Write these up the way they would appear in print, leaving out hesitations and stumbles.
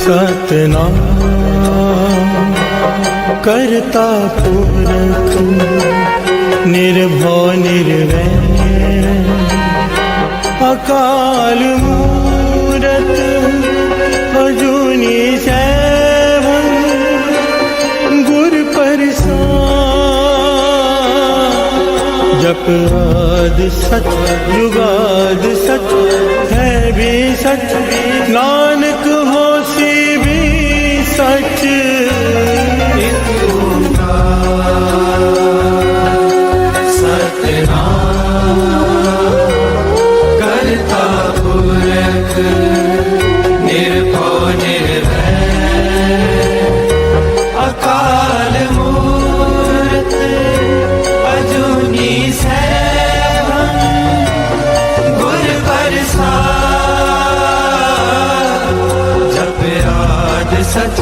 सतनाम करता पुरख निर्भव निर्वैर अकाल मूरत अजूनी सैभं गुर प्रसाद। जप आदि सच जुगाद सच है भी सच नानक होसी भी सच। सतनाम करता पुरख निर्भव निर्वैर अकाल मूरत अजूनी सैभं गुर प्रसाद। जप आदि सच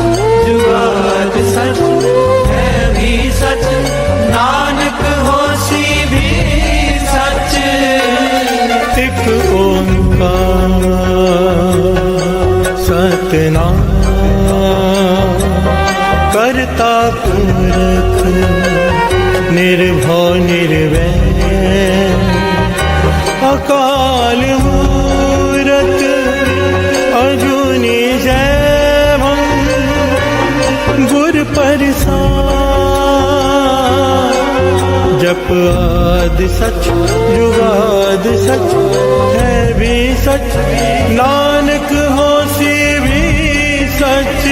जुगाद सच है भी सच नानक होसी भी सच। एक ओंकार सतनाम करता पुरख निर्भव निर्वैर अकाल मूरत अजूनी सैभं गुर प्रसाद। जप आदि सच जुगाद सच है भी सच नानक होसी भी सच।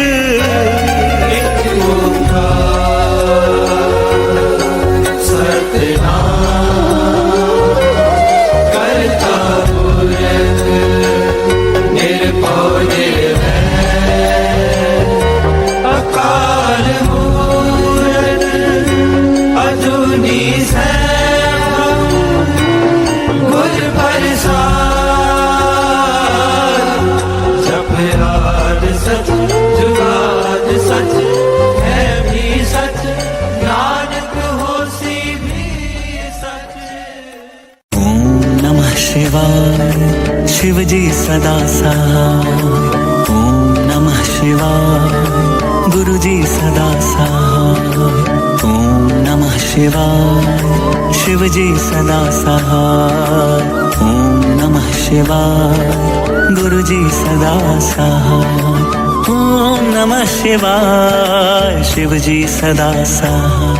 एक ओंकार सतनाम करता पुरख निर्भव निर्वैर अकाल मूरत अजूनी सैभं गुर प्रसाद। जप आदि सच जुगाद सच है भी सच नानक होसी भी सच। ओम नमः शिवाय शिव जी सदा सहाय। ओम नमः शिवाय गुरु जी सदा सहाय। ओम नमः शिवाय शिव जी सदा सहाय। ओम नमः शिवाय गुरु जी सदा सहाय। ओम नमः शिवाय शिव जी सदा सहाय।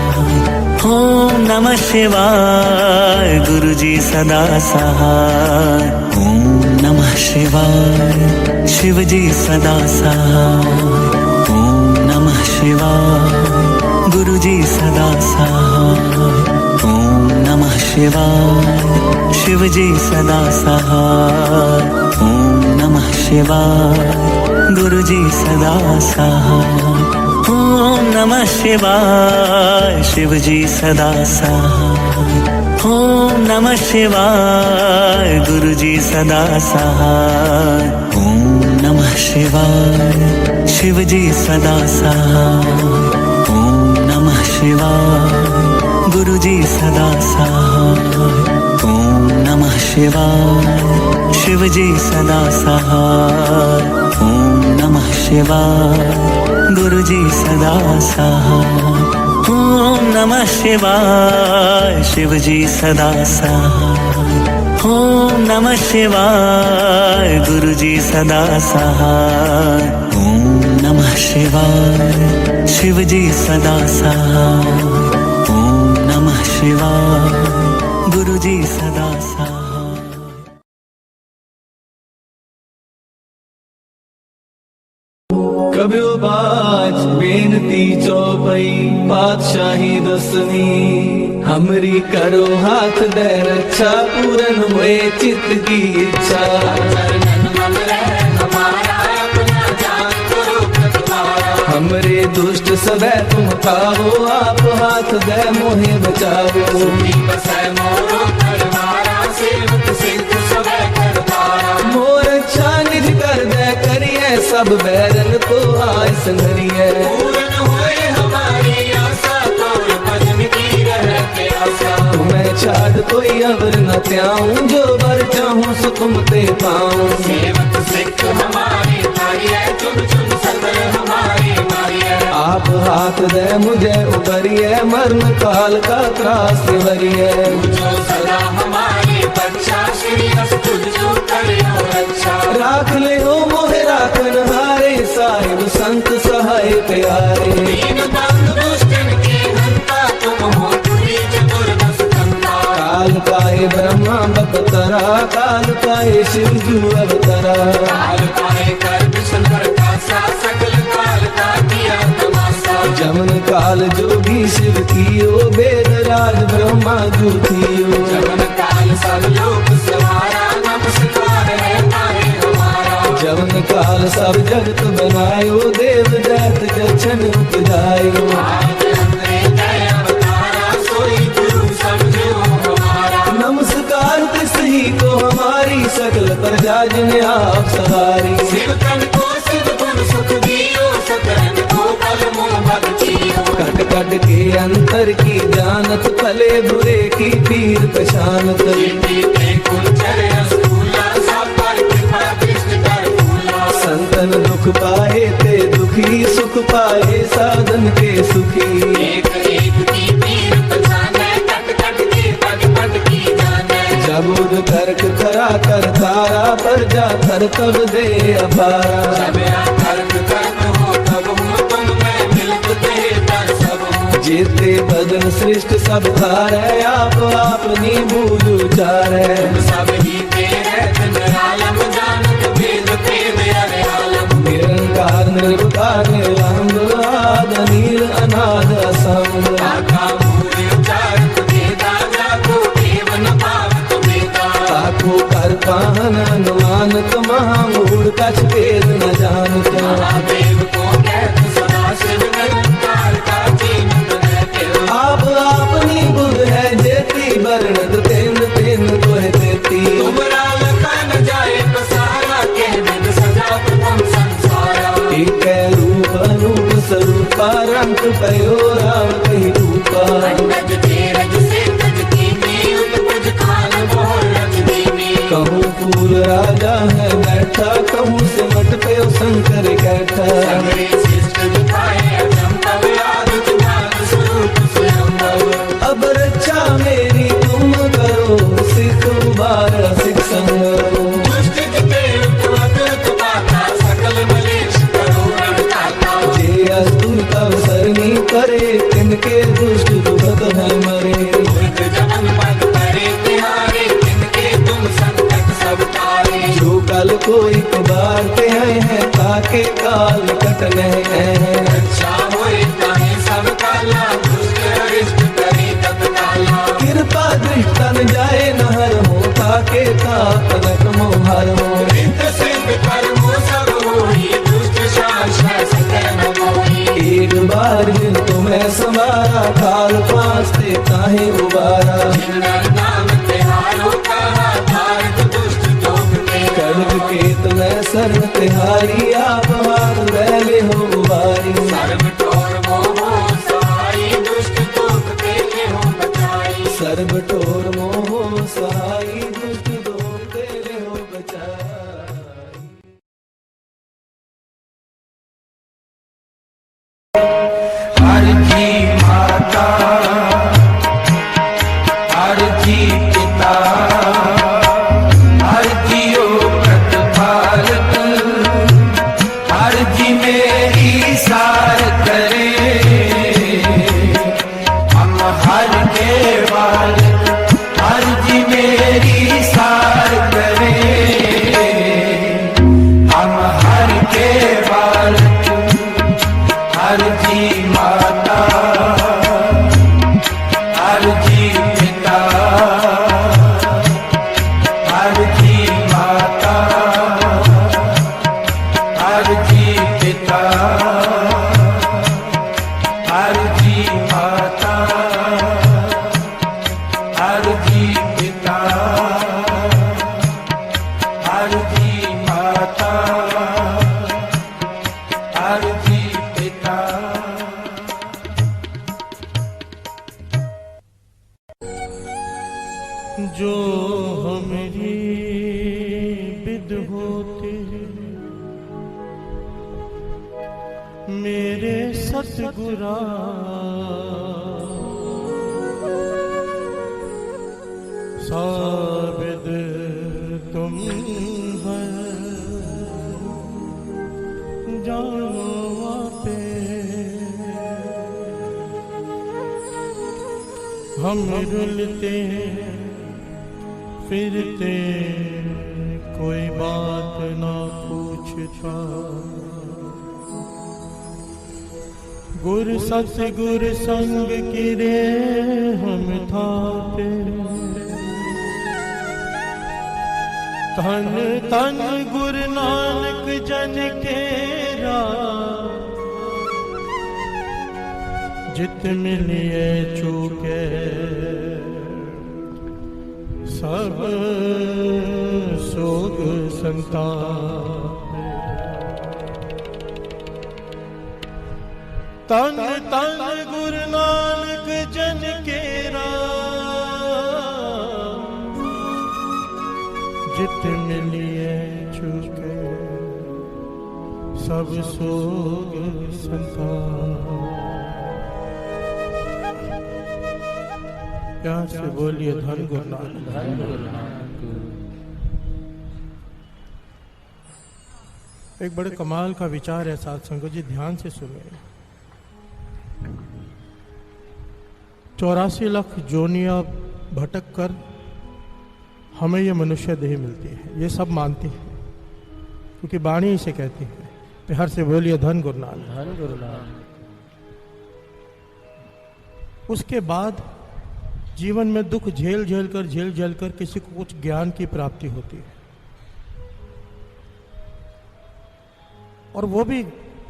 ओम नमः शिवाय गुरु जी सदा सहाय। ओम नमः शिवाय शिव जी सदा सहाय। ओम नमः शिवाय गुरु जी सदा सहाय। ओम नमः शिवाय शिव जी सदा सहाय। ओम नमः शिवाय गुरु जी सदा सहाय। ओम नमः शिवाय शिव जी सदा सहाय। ओम नमः शिवाय गुरु जी सदा सहाय। ओम नमः शिवाय शिव जी सदा सहाय। ओम नमः शिवाय गुरु जी सदा सहाय। ओम नमः शिवाय शिव जी सदा सहाय। ओम नमः शिवाय गुरु जी सदा सहाय। ओम नमः शिवाय शिव जी सदा सहाय। ओम नमः शिवाय गुरु जी सदा सहाय। ओम नमः शिवाय शिव जी सदा सहाय। ओम नमः शिवाय गुरु जी सदा सहाय। कब्यो बाज बेनती चौपई पातशाही दसवीं हमरी करो हाथ दे रक्षा पूरन हुए चित्त की इच्छा। हमरे दुष्ट सदै तुम खाओ आप हाथ दे मोहे बचाओ। मोर अच्छा सब बैरन को आए संगरिए। पूर्ण होए हमारी आशा, तोर भजन की रहते आशा। तुम्हें छाड़ कोई अवर न त्याऊं, जो बर चाहूं सो तुम ते पाऊं। सेवक सिख हमारी तारिये, चुन चुन सकल हमारी मारिये। आप हाथ दे मुझे उबरिए, मरण काल का त्रास वरिए। जो सदा हमारी बच्चा, श्री हस तुझो करियो रक्षा। राख ले हो मोहे राखन हारे, साहिब संत सहाय प्यारे। दीन बंधु दुष्टन के हंता, तुम हो तुरी चतुर दस कंता। काल काए ब्रह्मा बपतरा, काल काए शिव जू अवतरा। काल काए कर विष्णु कासा, सकल काल का किया तमाशा। जमन काल जोगी शिव कियो, वेद राज ब्रह्मा जू थियो। जमन काल सब लोक सवारा, नमस्कार है तारे हमारा। जमन काल सब जगत बनायो, देव दैत जछन उपजायो। आप अंतरे जय अवतारा, सोई गुरु समझो हमारा। नमस्कार तिसही को हमारी, सकल प्रजा जिन्हें आप सवारी। शिव तन को शिव गुण सुख दियो, सकरन को पल मोह भक्तियो। कट कट के अंतर की जानत, भले बुरे की पीर पहचानत। जिंदगी के कुंचर रसगुल्ला, सब पर कृपा कृष्ण कर फूला। संतन दुख पाए ते दुखी, सुख पाए साधन के सुखी। एक एक की पीर पहचाने, कट कट के पद पद की जाने। जबुद तर्क करा कर तारा, पर जा थर तब दे अपारा। जब तर्क कर्म हो तब हो, तुम मैं मिलत दे तर सब हो। जेते भजन श्रेष्ठ सब धारे, आप अपनी बूझ उचारे। सब ही तेरे दिन आलम, जानत भेद भेद अरे आलम। निरंकार निर्विकार निरंग, आद नील अनाद असंग। आका मूल उचारत वेदा, जाको देव न पावत वेदा। ताको कर पाहन अनुमानत, महामूढ़ कछ भेद न जानत। महादेव को कहत सदा शिव, निरंकार का चिन्ह रहते हो। आप अपनी बुध है जेती, वर्णत तेन तेन तोह देती। तुमरा लखा न जाए पसारा, कह बिद सजा तुम संसारा। एक रूप अनूप स्वरूपा, रंग पयो राम कहीं रूपा। गज तेरज से गज कीनी, उत्पज खान मोहर रजनीनी। कहूँ पूर राजा है बैठा, कहूँ सिमट पे शंकर कैठा। सगरे शिष्ट दिखाए अचंभव, आदित ज्ञान स्वरूप स्वयंभव। अब रक्षा मेरी तुम करो, सिख उबारा सिख संगरो। दुष्ट जिते उपवत पाता, सकल मलेश करो रणदाता। जे अस्तुत अवसरनी करे, तिनके दुष्ट दुखत है मरे। दुर्ग जमन पद परे तिहारे, तिनके तुम संकट सब तारे। जो कल कोई कुबार के हैं, ताके काल कटने हैं। रक्षा होए ताहे सब काला, दुष्ट अरिष्ट करे तत्काला। कृपा दृष्टन जाए नहर हो, ताके ताकनक मोहर हो। रिद्ध सिद्ध कर्मो सब होई, दुष्ट शासन सकल न मोही। एक बार जिन तुम्हें समारा, काल पास्ते ताहे उबारा। जिनर नाम तिहारो कहा, भारत दुष्ट लोग के। कड़क केत में शरण तिहारी, आप हाथ बैले हो उबारी। सर्व ठोर मोहो सहाई, दुष्ट लोग के हो बचाई। सर्व ठोर मोह सहाई, दुष्ट दोष तेरे हो बचाई। हर जी माता, हर जी पिता, हर जियो प्रतिपालक, हर जी मेरी सार करे। हम हर के बालक, हर जी मेरी सार करे। हम हर के बालक, हर जी माता, हर जी पिता, हर जी माता, हर जी पिता, हर जी माता, हर जी पिता, हर जी माता, विद होते मेरे सतगुरा साबिद तुम है जानो पे हम रुलते फिरते कोई बात ना पूछता गुर सतगुर संग किरे हम थाते धन धन गुरु नानक जन केरा जित मिलिए चूके सब सोग संताप तन तन गुरु नानक जन केरा जित मिलिए चुके सब सोग संताप। प्यार से बोलिए धन गुरु नानक। एक बड़े कमाल का विचार है साथ संगत जी, ध्यान से सुनिए। 84 लाख जोनियां भटक कर हमें ये मनुष्य देह मिलती है, ये सब मानते हैं क्योंकि वाणी इसे कहती है। प्यार से बोलिए धन गुरु नानक। धन गुरु नानक। उसके बाद जीवन में दुख झेल झेल कर किसी को कुछ ज्ञान की प्राप्ति होती है, और वो भी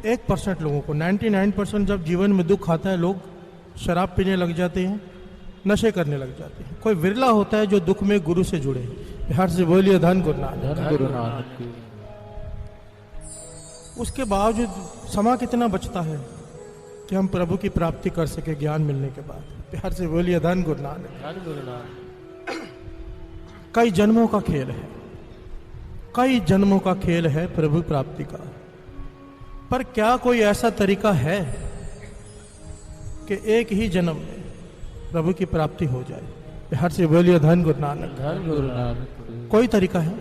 1% लोगों को। 99% जब जीवन में दुख आता है लोग शराब पीने लग जाते हैं, नशे करने लग जाते हैं। कोई विरला होता है जो दुख में गुरु से जुड़े। बिहार से बोलिए धन गुरु नानक। धन गुरु नानक। उसके बावजूद समा कितना बचता है कि हम प्रभु की प्राप्ति कर सके ज्ञान मिलने के बाद। प्यार से बोलिए धन गुरु नानक। धन गुरु नानक। कई जन्मों का खेल है, कई जन्मों का खेल है प्रभु प्राप्ति का। पर क्या कोई ऐसा तरीका है कि एक ही जन्म में प्रभु की प्राप्ति हो जाए? प्यार से बोलिए धन गुरु नानक। धन गुरु नानक। कोई तरीका है?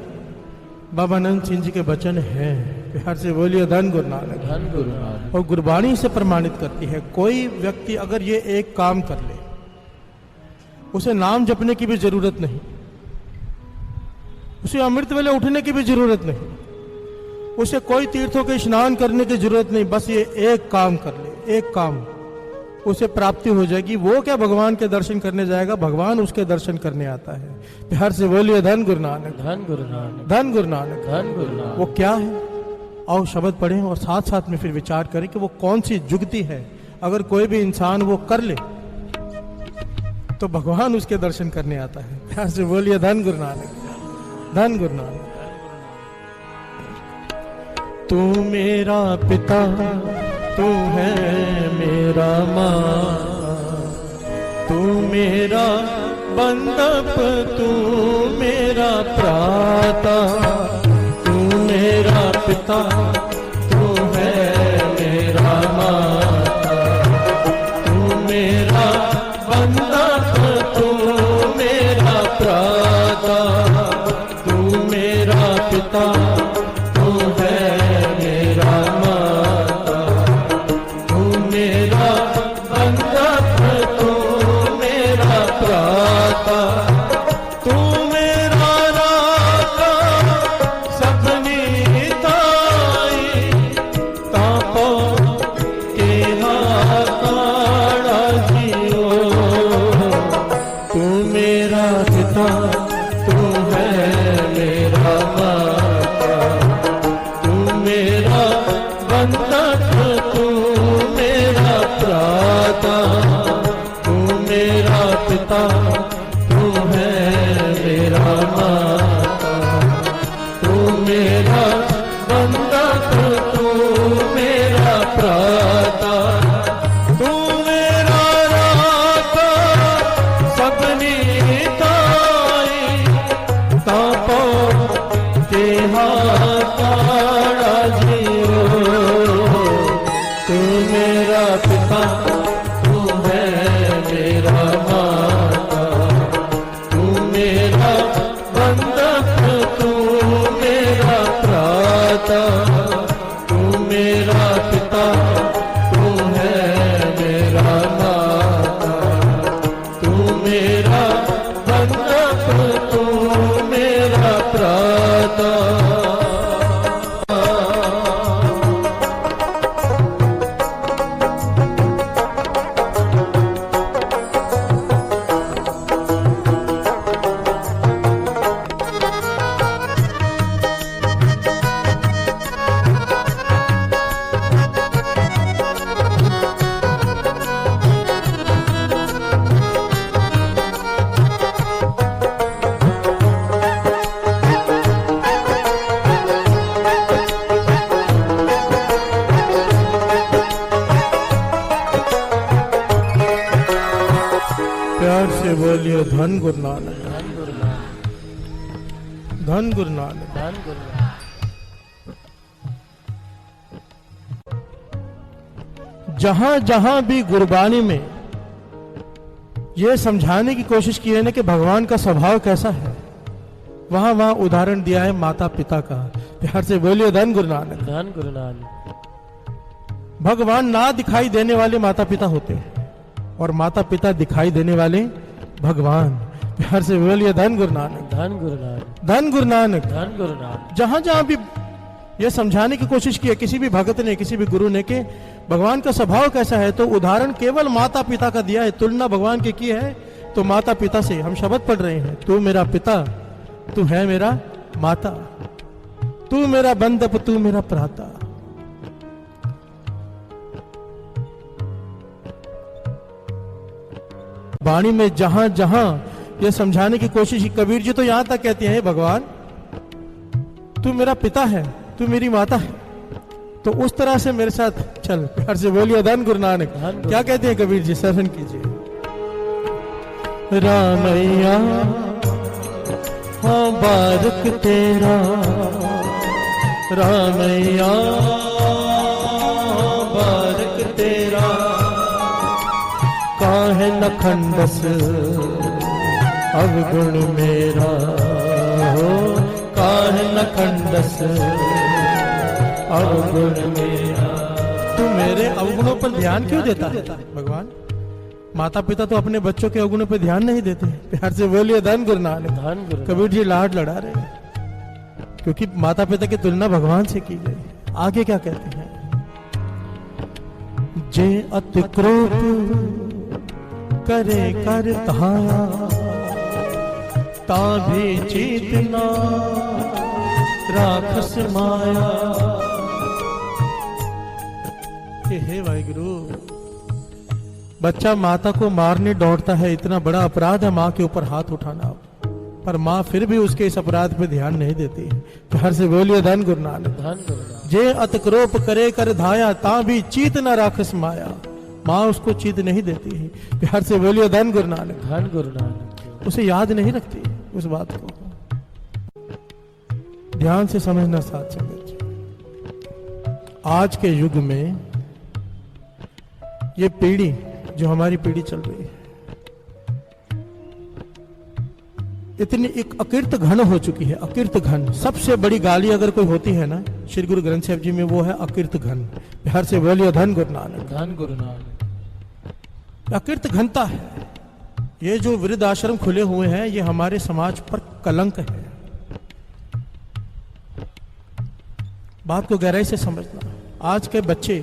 बाबा आनंद सिंह जी के वचन है। प्यार से बोलिए धन गुरु नानक। धन गुरु नानक। और गुरबाणी से प्रमाणित करती है, कोई व्यक्ति अगर ये एक काम कर ले, उसे नाम जपने की भी जरूरत नहीं, उसे अमृत वेले उठने की भी जरूरत नहीं, उसे कोई तीर्थों के स्नान करने की जरूरत नहीं, बस ये एक काम कर ले, एक काम, उसे प्राप्ति हो जाएगी। वो क्या भगवान के दर्शन करने जाएगा, भगवान उसके दर्शन करने आता है। प्यार से बोलिए धन गुरु नानक। धन गुरु नानक। धन गुरु नानक। धन गुरु नानक। वो क्या है? आओ शब्द पढ़ें और साथ साथ में फिर विचार करें कि वो कौन सी जुगती है। अगर कोई भी इंसान वो कर ले तो भगवान उसके दर्शन करने आता है। प्यार से बोलिए धन गुरु नानक। धन गुरु नानक। तू मेरा पिता, तू है मेरा माँ, तू मेरा बंदप, तू मेरा प्राता, तू मेरा पिता, तू है मेरा माता, तू मेरा बंदप, तू मेरा प्राता, तू मेरा पिता, तू है मेरा माता, तू मेरा बंदप, तू मेरा प्राता, तू मेरा राता सबनी ताई, तापो के हाकाड़ा जियो, तू मेरा पिता, तू है मेरा माता, तू मेरा बंदप, तू मेरा प्राता, तू मेरा पिता, तू है मेरा माता, तू मेरा बंदप, तू मेरा प्राता, तू मेरा राता सबनी ताई, तापो के हाथाड़ा जियो, तू मेरा पिता, तू है मेरा माता, तू मेरा बंधक, तू मेरा त्राता, तू मेरा पिता, तू है मेरा माता, तू मेरा बंधक, तू मेरा त्राता। प्यार से बोलिए धन गुरु नानक, धन गुरु नानक, धन गुरु नानक। जहां जहां भी गुरबानी में यह समझाने की कोशिश की है ना कि भगवान का स्वभाव कैसा है, वहां वहां उदाहरण दिया है माता पिता का। प्यार से बोलिए धन गुरु नानक, धन गुरु नानक। भगवान ना दिखाई देने वाले माता पिता होते हैं और माता पिता दिखाई देने वाले भगवान। प्यार से बोलिए धन गुरु नानक, धन गुरु नानक, धन गुरु नानक, धन गुरु नानक। जहां जहां भी यह समझाने की कोशिश की है किसी भी भगत ने, किसी भी गुरु ने, कि भगवान का स्वभाव कैसा है, तो उदाहरण केवल माता पिता का दिया है। तुलना भगवान की है तो माता पिता से। हम शब्द पढ़ रहे हैं, तू मेरा पिता, तू है मेरा माता, तू मेरा बंधप, तू मेरा प्राता। वाणी में जहां जहां यह समझाने की कोशिश की, कबीर जी तो यहां तक कहते हैं, भगवान तू मेरा पिता है, तू मेरी माता है, तो उस तरह से मेरे साथ चल। प्यार से बोलिए धन गुरु नानक। क्या कहते हैं कबीर जी, श्रवण कीजिए। रामैया हाँ बारक तेरा, रामैया बारक तेरा, काहे न खंडस अवगुण मेरा हो, काहे न खंडस अवगुण मेरा। तू मेरे अवगुणों पर ध्यान क्यों देता है भगवान? माता पिता तो अपने बच्चों के अवगुणों पर ध्यान नहीं देते। प्यार से बोलिए धन गुरु नानक, धन गुरु। कबीर जी लाड लड़ा रहे हैं क्योंकि माता पिता की तुलना भगवान से की गई। आगे क्या कहते हैं, जे अति क्रोध करे कर धाया, ता भी चेतना राखस माया। हे वाहिगुरु, बच्चा माता को मारने दौड़ता है, इतना बड़ा अपराध है माँ के ऊपर हाथ उठाना, पर माँ फिर भी उसके इस अपराध पे ध्यान नहीं देती है। प्यार से बोलिए धन गुरु नानक, धन गुरु नानक। जे अतक्रोप करे कर धाया, ता भी चीत न राखस माया। माँ उसको चीत नहीं देती है। प्यार से बोलिए धन गुरु नानक, धन गुरु नानक। उसे याद नहीं रखती उस बात को। ध्यान से समझना साथ संगत जी, आज के युग में ये पीढ़ी जो हमारी पीढ़ी चल रही है, इतनी एक अकीर्त घन हो चुकी है। अकीर्त घन, सबसे बड़ी गाली अगर कोई होती है ना श्री गुरु ग्रंथ साहिब जी में, वो है अकीर्त घन। प्यार से बोलिए धन गुरु नानक, धन गुरु नानक। अकीर्त घनता है। ये जो वृद्ध आश्रम खुले हुए हैं, ये हमारे समाज पर कलंक है। बात को गहराई से समझना। आज के बच्चे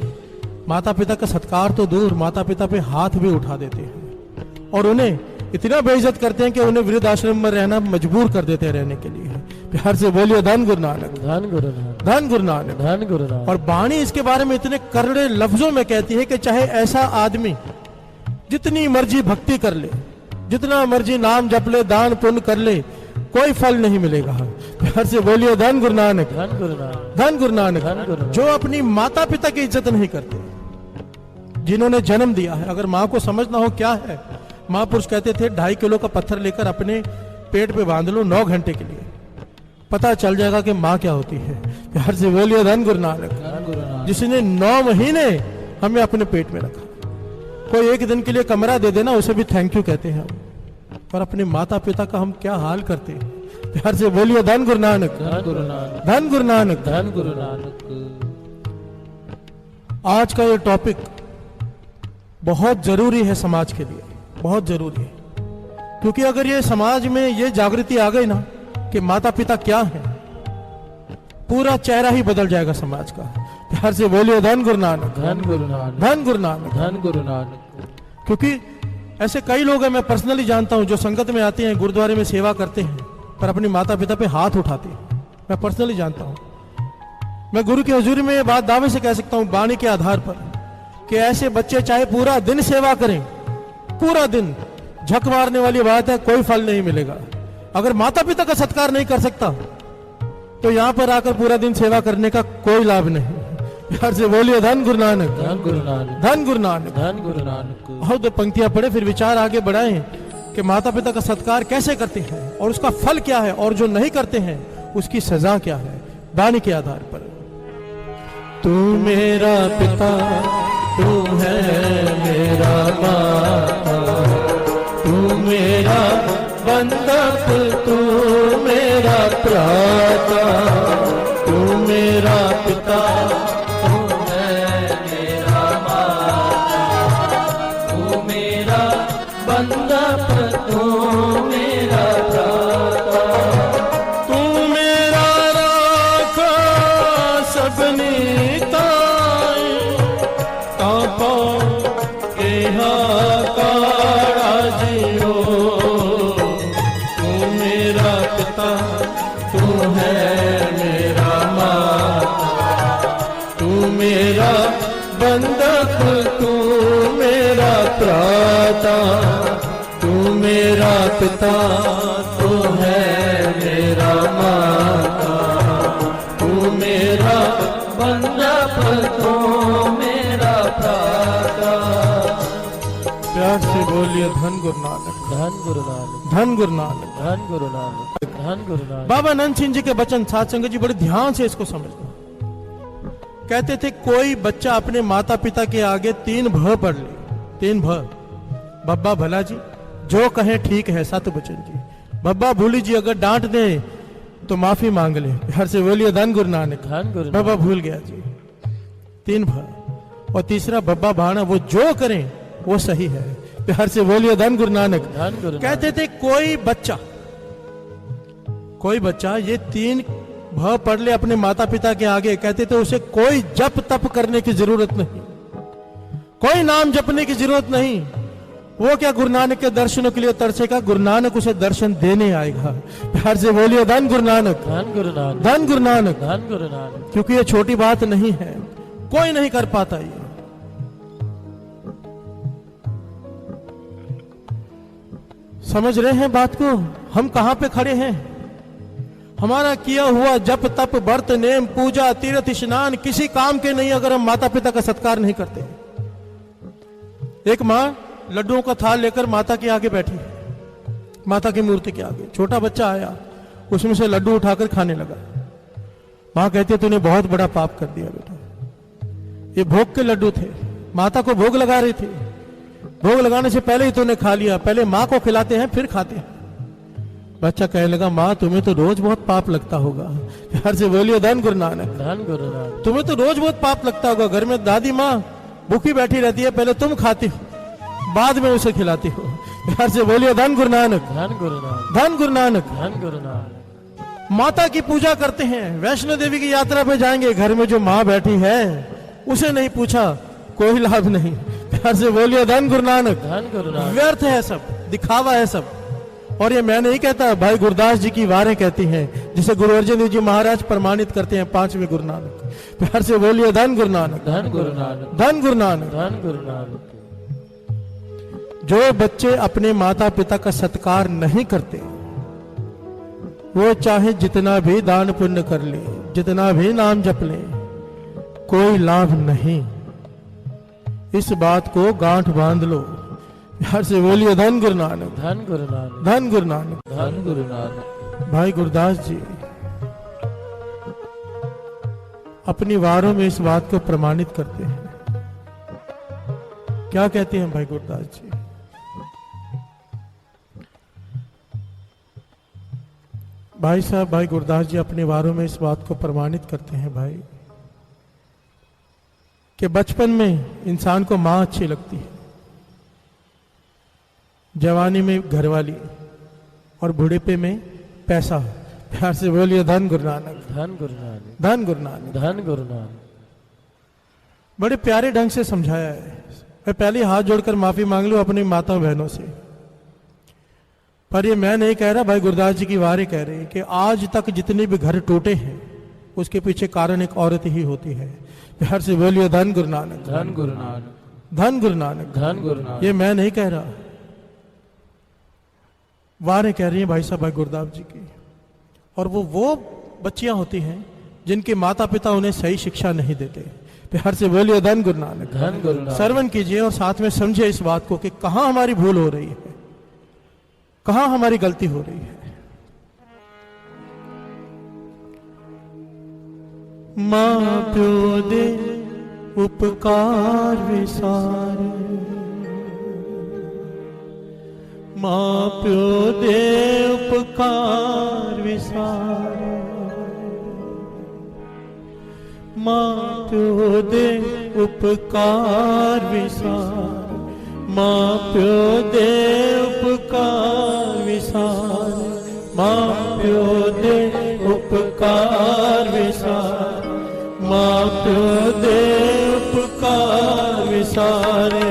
माता पिता का सत्कार तो दूर, माता पिता पे हाथ भी उठा देते हैं और उन्हें इतना बेइज्जत करते हैं कि उन्हें वृद्ध आश्रम में रहना मजबूर कर देते हैं रहने के लिए। प्यार से बोलिए धन गुरु नानक, धन गुरु नानक, धन गुरु नानक, धन गुरु नानक। और वाणी इसके बारे में इतने करड़े लफ्जों में कहती है कि चाहे ऐसा आदमी जितनी मर्जी भक्ति कर ले, जितना मर्जी नाम जप ले, दान पुण्य कर ले, कोई फल नहीं मिलेगा। प्यार से बोलिए धन गुरु नानक, धन गुरु नानक, धन गुरु नानक। धन गुरु नानक। जो अपनी माता पिता की इज्जत नहीं करते, जिन्होंने जन्म दिया है। अगर माँ को समझना हो क्या है, महापुरुष कहते थे 2.5 किलो का पत्थर लेकर अपने पेट पे बांध लो 9 घंटे के लिए, पता चल जाएगा कि माँ क्या होती है। प्यार से बोलिए धन गुरु नानक। धन गुरु नानक। जिसने 9 महीने हमें अपने पेट में रखा। कोई एक दिन के लिए कमरा दे देना, उसे भी थैंक यू कहते हैं हम। और अपने माता पिता का हम क्या हाल करते हैं। प्यार से बोलिए धन गुरु नानक। धन गुरु नानक। धन गुरु नानक। धन गुरु नानक। आज का ये टॉपिक बहुत जरूरी है समाज के लिए, बहुत जरूरी है। क्योंकि अगर ये समाज में ये जागृति आ गई ना कि माता पिता क्या है, पूरा चेहरा ही बदल जाएगा समाज का। प्यार से बोलिए धन गुरु नानक। धन गुरु नानक। धन गुरु नानक। धन गुरु नानक। क्योंकि ऐसे कई लोग हैं, मैं पर्सनली जानता हूं, जो संगत में आते हैं, गुरुद्वारे में सेवा करते हैं, पर अपनी माता पिता पे हाथ उठाते हैं। मैं पर्सनली जानता हूं। मैं गुरु की हजूरी में ये बात दावे से कह सकता हूं, वाणी के आधार पर, कि ऐसे बच्चे चाहे पूरा दिन सेवा करें, पूरा दिन, झक मारने वाली बात है, कोई फल नहीं मिलेगा। अगर माता पिता का सत्कार नहीं कर सकता तो यहां पर आकर पूरा दिन सेवा करने का कोई लाभ नहीं। प्यार से बोलिए धन गुरु नानक। धन गुरु नानक। धन गुरु नानक। धन गुरु नानक। और 2 पंक्तियां पढ़े, फिर विचार आगे बढ़ाएं कि माता पिता का सत्कार कैसे करते हैं और उसका फल क्या है, और जो नहीं करते हैं उसकी सजा क्या है, वाणी के आधार पर। तू मेरा पिता, तू है मेरा माता, तू मेरा बंधक, तू मेरा प्राता, तू मेरा पिता, तू है मेरा माता, तू मेरा बंधक, तू मेरा प्राता, तू मेरा राखा सबनी ताई, तापा एहा काड़ा जियो, तू मेरा पिता, तू है मेरा माता, तू मेरा बंधक, तू मेरा प्राता, तू मेरा पिता, तू है मेरा माता, तू मेरा बंधक, तू मेरा प्राता। प्यार से बोलिए धन गुरु नानक। धन गुरु नानक। धन गुरु नानक। धन गुरु नानक। धन गुरु नानक। बाबा नंद सिंह जी के वचन साध संगत जी बड़े ध्यान से इसको समझना। कहते थे कोई बच्चा अपने माता पिता के आगे 3 भ पढ़ ले, 3 भ, बब्बा भला जी, जो कहे ठीक है सत बचन जी, बब्बा भूली जी, अगर डांट दे तो माफी मांग ले। हर से बोलिए धन गुरु नानक। धन गुरु बाबा भूल गया जी, 3 भ। और तीसरा बब्बा भाना, वो जो करें वो सही है। प्यार से बोलिए धन गुरु नानक। धन गुरु कहते थे कोई बच्चा ये 3 भ पढ़ ले अपने माता पिता के आगे, कहते थे उसे कोई जप तप करने की जरूरत नहीं, कोई नाम जपने की जरूरत नहीं। वो क्या गुरु नानक के दर्शनों के लिए तरसेगा, गुरु नानक उसे दर्शन देने आएगा। प्यार से बोलिए धन गुरु नानक। धन गुरु नानक। धन गुरु नानक। धन गुरु नानक। क्योंकि ये छोटी बात नहीं है, कोई नहीं कर पाता ये। समझ रहे हैं बात को, हम कहां पे खड़े हैं। हमारा किया हुआ जप तप व्रत नेम पूजा तीर्थ स्नान किसी काम के नहीं अगर हम माता पिता का सत्कार नहीं करते। एक माँ लड्डुओं का थाल लेकर माता के आगे बैठी, माता की मूर्ति के आगे। छोटा बच्चा आया, उसमें से लड्डू उठाकर खाने लगा। माँ कहती तूने बहुत बड़ा पाप कर दिया बेटा। ये भोग के लड्डू थे, माता को भोग लगा रही थी, भोग लगाने से पहले ही तूने खा लिया। पहले माँ को खिलाते हैं फिर खाते हैं। बच्चा कहने लगा माँ तुम्हें तो रोज बहुत पाप लगता होगा। प्यार से बोलिए धन गुरु नानक। धन गुरु नानक। तुम्हें तो रोज बहुत पाप लगता होगा, घर में दादी माँ भूखी बैठी रहती है, पहले तुम खाती हो बाद में उसे खिलाती हो। प्यार से बोलिए धन गुरु नानक। धन गुरु नानक। धन गुरु नानक। धन गुरु नानक। माता की पूजा करते हैं, वैष्णो देवी की यात्रा पे जाएंगे, घर में जो माँ बैठी है उसे नहीं पूछा, कोई लाभ नहीं। प्यार से बोलिए धन गुरु नानक। धन गुरु नानक। व्यर्थ है सब, दिखावा है सब। और ये मैं नहीं कहता, भाई गुरदास जी की वारें कहती हैं, जिसे गुरु अर्जन देव जी महाराज प्रमाणित करते हैं 5वें गुरु नानक। प्यार से बोलिए धन गुरु नानक। धन गुरु नानक। धन गुरु नानक। धन गुरु नानक। जो बच्चे अपने माता पिता का सत्कार नहीं करते, वो चाहे जितना भी दान पुण्य कर ले, जितना भी नाम जप ले, कोई लाभ नहीं। इस बात को गांठ बांध लो। प्यार से बोलिए धन गुरु नानक। धन गुरु नानक। धन गुरु नानक। धन गुरु नानक। भाई गुरदास जी अपनी वारों में इस बात को प्रमाणित करते हैं। क्या कहते हैं भाई गुरदास जी? भाई साहब, भाई गुरदास जी अपने वारों में इस बात को प्रमाणित करते हैं भाई कि बचपन में इंसान को मां अच्छी लगती है, जवानी में घरवाली और बुढ़ेपे में पैसा। प्यार से बोलिए धन गुरु नानक, धन गुरु नानक, धन गुरु नानक। धन गुरु नानक। बड़े प्यारे ढंग से समझाया है। मैं पहले हाथ जोड़कर माफी मांग लूं अपनी माता बहनों से, पर ये मैं नहीं कह रहा, भाई गुरदास जी की वारें कह रहे हैं कि आज तक जितने भी घर टूटे हैं उसके पीछे कारण एक औरत ही होती है। प्यार से बोलिए धन गुरु नानक, धन गुरु नानक, धन गुरु नानक, धन गुरु नानक। ये मैं नहीं कह रहा, वारें कह रही हैं भाई साहब भाई गुरदास जी की। और वो बच्चियां होती हैं जिनके माता पिता उन्हें सही शिक्षा नहीं देते। प्यार से बोलिए धन गुरु नानक, धन गुरु नानक। श्रवण कीजिए और साथ में समझिए इस बात को कि कहां हमारी भूल हो रही है, कहां हमारी गलती हो रही है। मां प्यो दे उपकार विसारे, मां प्यो दे उपकार विसारे, मां प्यो दे उपकार विसारे, मां प्यो दे उपकार विसारे, मां प्यो दे उपकार विसारे, मां प्यो दे उपकार विसारे।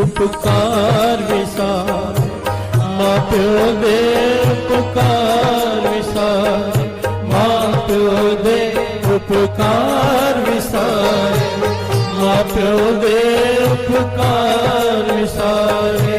उपकार विसारे, मां प्यो दे उपकार विसारे, मां प्यो दे उपकार विसारे, मां प्यो दे उपकार विसारे।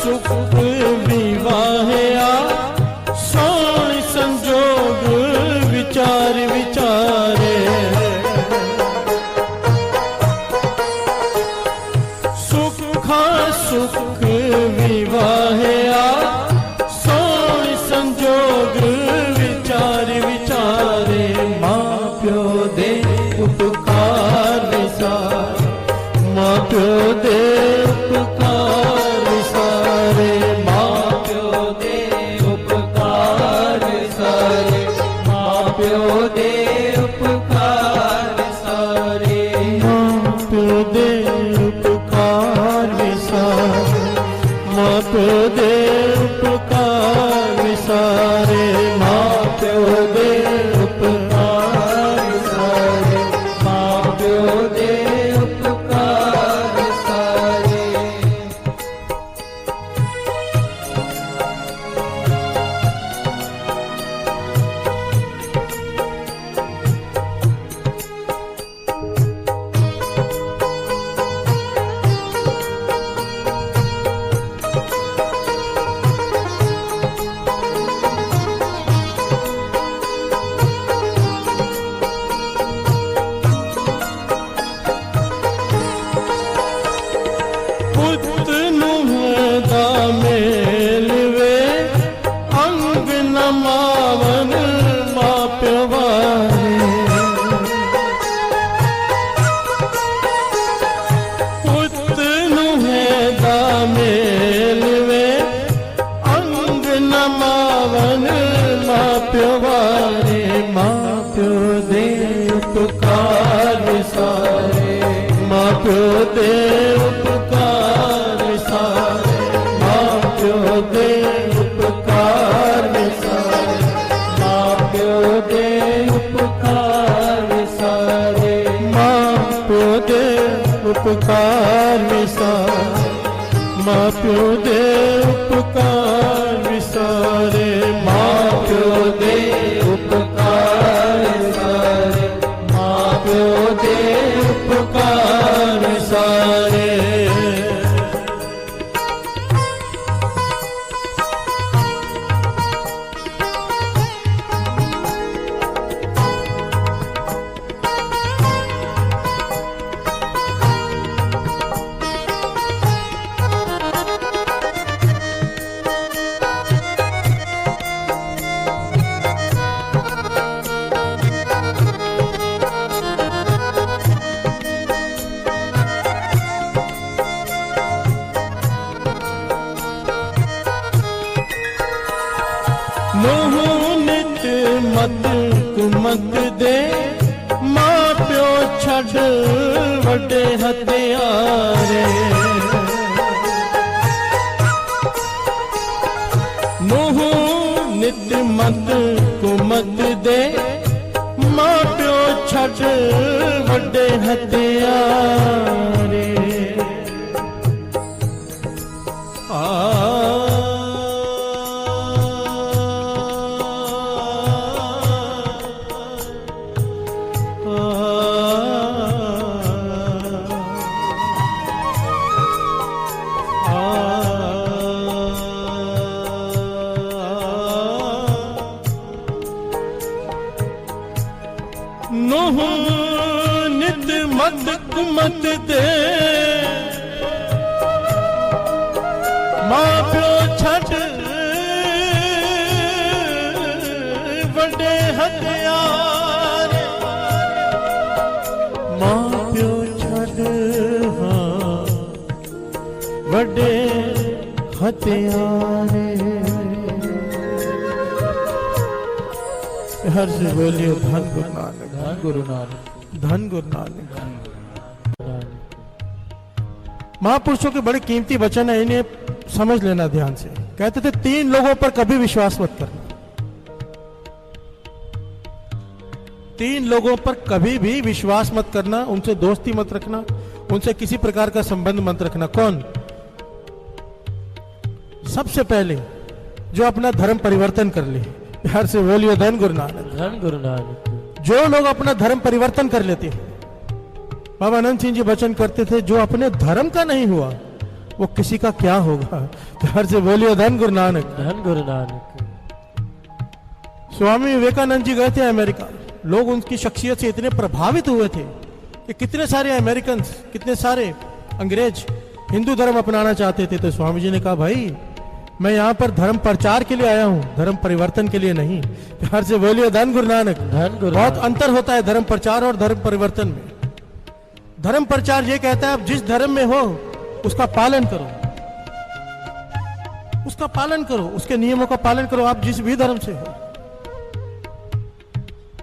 सुख विवाहया सोण संजोग विचार विचारे सुखा सुख विवाहया सोण संजोग विचार विचारे माँ प्यो दे उपकार विसार माँ प्यो दे उपकार विसारे माँ प्यो दे उपकार विसारे माँ प्यो दे उपकार विसारे माँ प्यो दे उपकार विसारे माँ प्यो दे उपकार विसारे माँ प्यो दे उपकार विसारे माँ प्यो दे उपकार विसारे पुत नुहदा मेलवे अंग नमावन माँ प्यवारे पुत नुहदा मेलवे अंग नमावन माँ प्यवारे माँ प्यो दे उपकार विसारे माँ प्यो दे उपकार विसारे माँ प्यो दे उपकार विसारे माँ प्यो दे उपकार विसारे माँ प्यो दे उपकार विसारे माँ प्यो दे उपकार विसारे माँ प्यो दे उपकार विसारे माँ प्यो दे उपकार विसारे मोह नित मत कुमत दे माँ प्यो छड़ वड्डे हथियारे मोह नित मत कुमत दे माँ प्यो छड़ वड्डे हथियारे नोह नित मत कुमत दे माँ प्यो छड़ वड्डे हथियार माँ प्यो छड़ हाँ वड्डे हथियार हर से बोलिए धन गुरु नानक धन गुरु नानक धन गुरु नानक। महापुरुषों के बड़े कीमती वचन है, इन्हें समझ लेना ध्यान से। कहते थे 3 लोगों पर कभी विश्वास मत करना, 3 लोगों पर कभी भी विश्वास मत करना, उनसे दोस्ती मत रखना, उनसे किसी प्रकार का संबंध मत रखना। कौन? सबसे पहले जो अपना धर्म परिवर्तन कर ले। हर से बोलिए धन गुरु नानक धन गुरु नानक। जो लोग अपना धर्म परिवर्तन कर लेते हैं, बाबा अनंत सिंह जी वचन करते थे, जो अपने धर्म का नहीं हुआ वो किसी का क्या होगा। प्यार से बोलिए धन गुरु नानक। धन गुरु नानक। स्वामी विवेकानंद जी गए थे अमेरिका। लोग उनकी शख्सियत से इतने प्रभावित हुए थे कि कितने सारे अमेरिकन, कितने सारे अंग्रेज हिंदू धर्म अपनाना चाहते थे। तो स्वामी जी ने कहा, भाई मैं यहाँ पर धर्म प्रचार के लिए आया हूँ, धर्म परिवर्तन के लिए नहीं। प्यार से बोलिए धन गुरु नानक। धन गुरु बहुत नानक। अंतर होता है धर्म प्रचार और धर्म परिवर्तन में। धर्म प्रचार ये कहता है आप जिस धर्म में हो उसका पालन करो, उसका पालन करो, उसके नियमों का पालन करो, आप जिस भी धर्म से हो।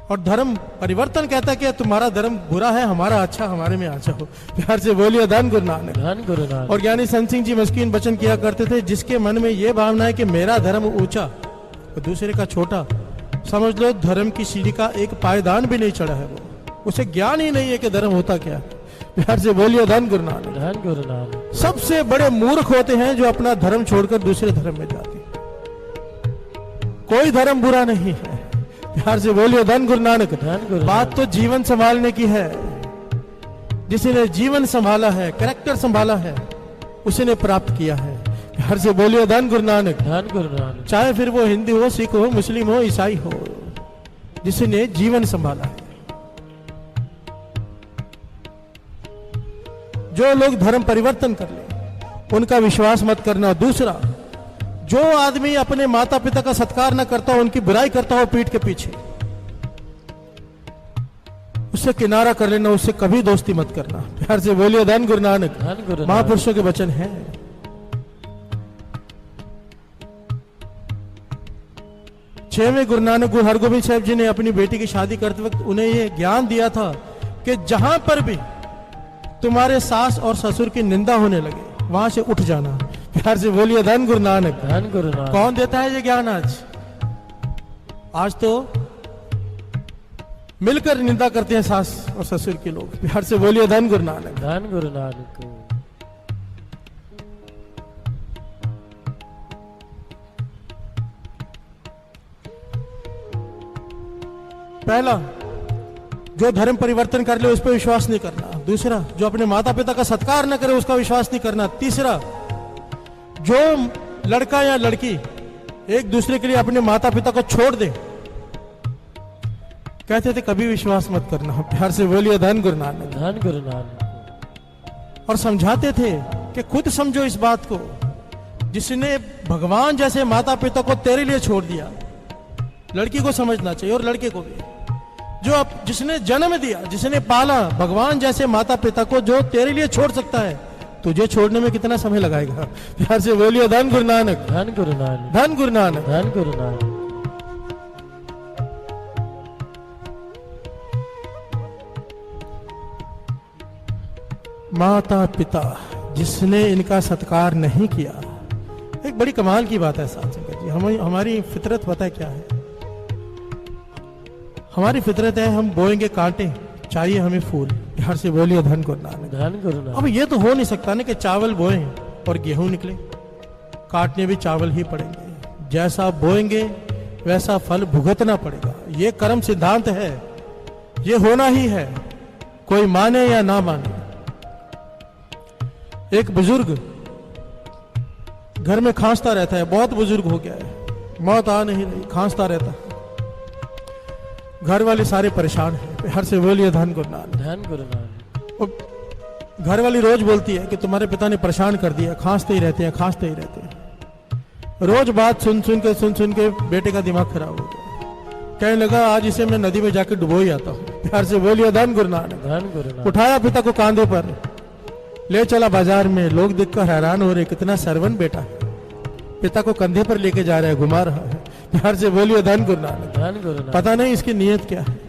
और धर्म परिवर्तन कहता है कि तुम्हारा धर्म बुरा है, हमारा अच्छा, हमारे में अच्छा हो। प्यार से बोलिए धन गुरु नानक। धन गुरु नानक। और ज्ञानी संत सिंह जी मस्कीन वचन किया करते थे, जिसके मन में यह भावना है कि मेरा धर्म ऊंचा और दूसरे का छोटा, समझ लो धर्म की सीढ़ी का एक पायदान भी नहीं चढ़ा है वो, उसे ज्ञान ही नहीं है कि धर्म होता क्या है। प्यार से बोलिए धन गुरु नानक। धन गुरु नानक। सबसे बड़े मूर्ख होते हैं जो अपना धर्म छोड़कर दूसरे धर्म में जाते हैं। कोई धर्म बुरा नहीं है। प्यार से बोलिए धन गुरु नानक। धन गुरु बात तो जीवन संभालने की है। जिसने जीवन संभाला है, कैरेक्टर संभाला है, उसी ने प्राप्त किया है। प्यार से बोलिए धन गुरु नानक। धन गुरु नानक। चाहे फिर वो हिंदू हो, सिख हो, मुस्लिम हो, ईसाई हो, जिसने जीवन संभाला है। जो लोग धर्म परिवर्तन कर ले उनका विश्वास मत करना। दूसरा, जो आदमी अपने माता पिता का सत्कार न करता हो, उनकी बुराई करता हो पीठ के पीछे, उससे किनारा कर लेना, उससे कभी दोस्ती मत करना। प्यार से बोलिए धन गुरु नानक। धन गुरु नानक। महापुरुषों के वचन हैं। छवें गुरु नानक गुरु हरगोबिंद साहब जी ने अपनी बेटी की शादी करते वक्त उन्हें यह ज्ञान दिया था कि जहां पर भी तुम्हारे सास और ससुर की निंदा होने लगे वहां से उठ जाना। प्यार से बोलिए धन गुरु नानक। धन गुरु नानक। कौन देता है ये ज्ञान आज? आज तो मिलकर निंदा करते हैं सास और ससुर के लोग। प्यार से बोलिए धन गुरु नानक। धन गुरु नानक। पहला, जो धर्म परिवर्तन कर ले उस पर विश्वास नहीं करना। दूसरा, जो अपने माता पिता का सत्कार न करे उसका विश्वास नहीं करना। तीसरा, जो लड़का या लड़की एक दूसरे के लिए अपने माता पिता को छोड़ दे, कहते थे कभी विश्वास मत करना। प्यार से बोलिए धन गुरु नानक। धन गुरु नानक। और समझाते थे कि खुद समझो इस बात को, जिसने भगवान जैसे माता पिता को तेरे लिए छोड़ दिया, लड़की को समझना चाहिए और लड़के को भी, जो अब जिसने जन्म दिया, जिसने पाला, भगवान जैसे माता पिता को जो तेरे लिए छोड़ सकता है, तुझे छोड़ने में कितना समय लगाएगा। प्यार से बोलिए धन गुरु नानक। धन गुरु नानक। धन गुरु नानक। धन गुरु नानक। माता पिता जिसने इनका सत्कार नहीं किया, एक बड़ी कमाल की बात है साथ संगत जी। हमारी फितरत पता है क्या है? हमारी फितरत है हम बोएंगे कांटे, चाहिए हमें फूल। प्यार से बोलिए धन गुरु नानक। धन गुरु नानक। अब ये तो हो नहीं सकता ना कि चावल बोएं और गेहूं निकले, काटने भी चावल ही पड़ेंगे। जैसा बोएंगे वैसा फल भुगतना पड़ेगा। ये कर्म सिद्धांत है, ये होना ही है, कोई माने या ना माने। एक बुजुर्ग घर में खांसता रहता है, बहुत बुजुर्ग हो गया है, मौत आ नहीं रही, खांसता रहता है। घर वाले सारे परेशान हैं। हर से बोलिए धन गुरु नानक। धन गुरु नानक। और घर वाली रोज बोलती है कि तुम्हारे पिता ने परेशान कर दिया, खांसते ही रहते हैं, खांसते ही रहते हैं। रोज बात सुन सुन के बेटे का दिमाग खराब हो गया। कहने लगा आज इसे मैं नदी में जाकर डुबो ही आता हूँ। प्यार से बोलिए धन गुरु नानक। धन गुरु नानक। उठाया पिता को कांधे पर, ले चला बाजार में। लोग देखकर हैरान हो रहे, कितना सरवन बेटा है, पिता को कंधे पर लेके जा रहा है, घुमा रहा है। प्यार से बोलिए धन गुरु नानक। धन गुरु नानक। पता नहीं इसकी नीयत क्या है।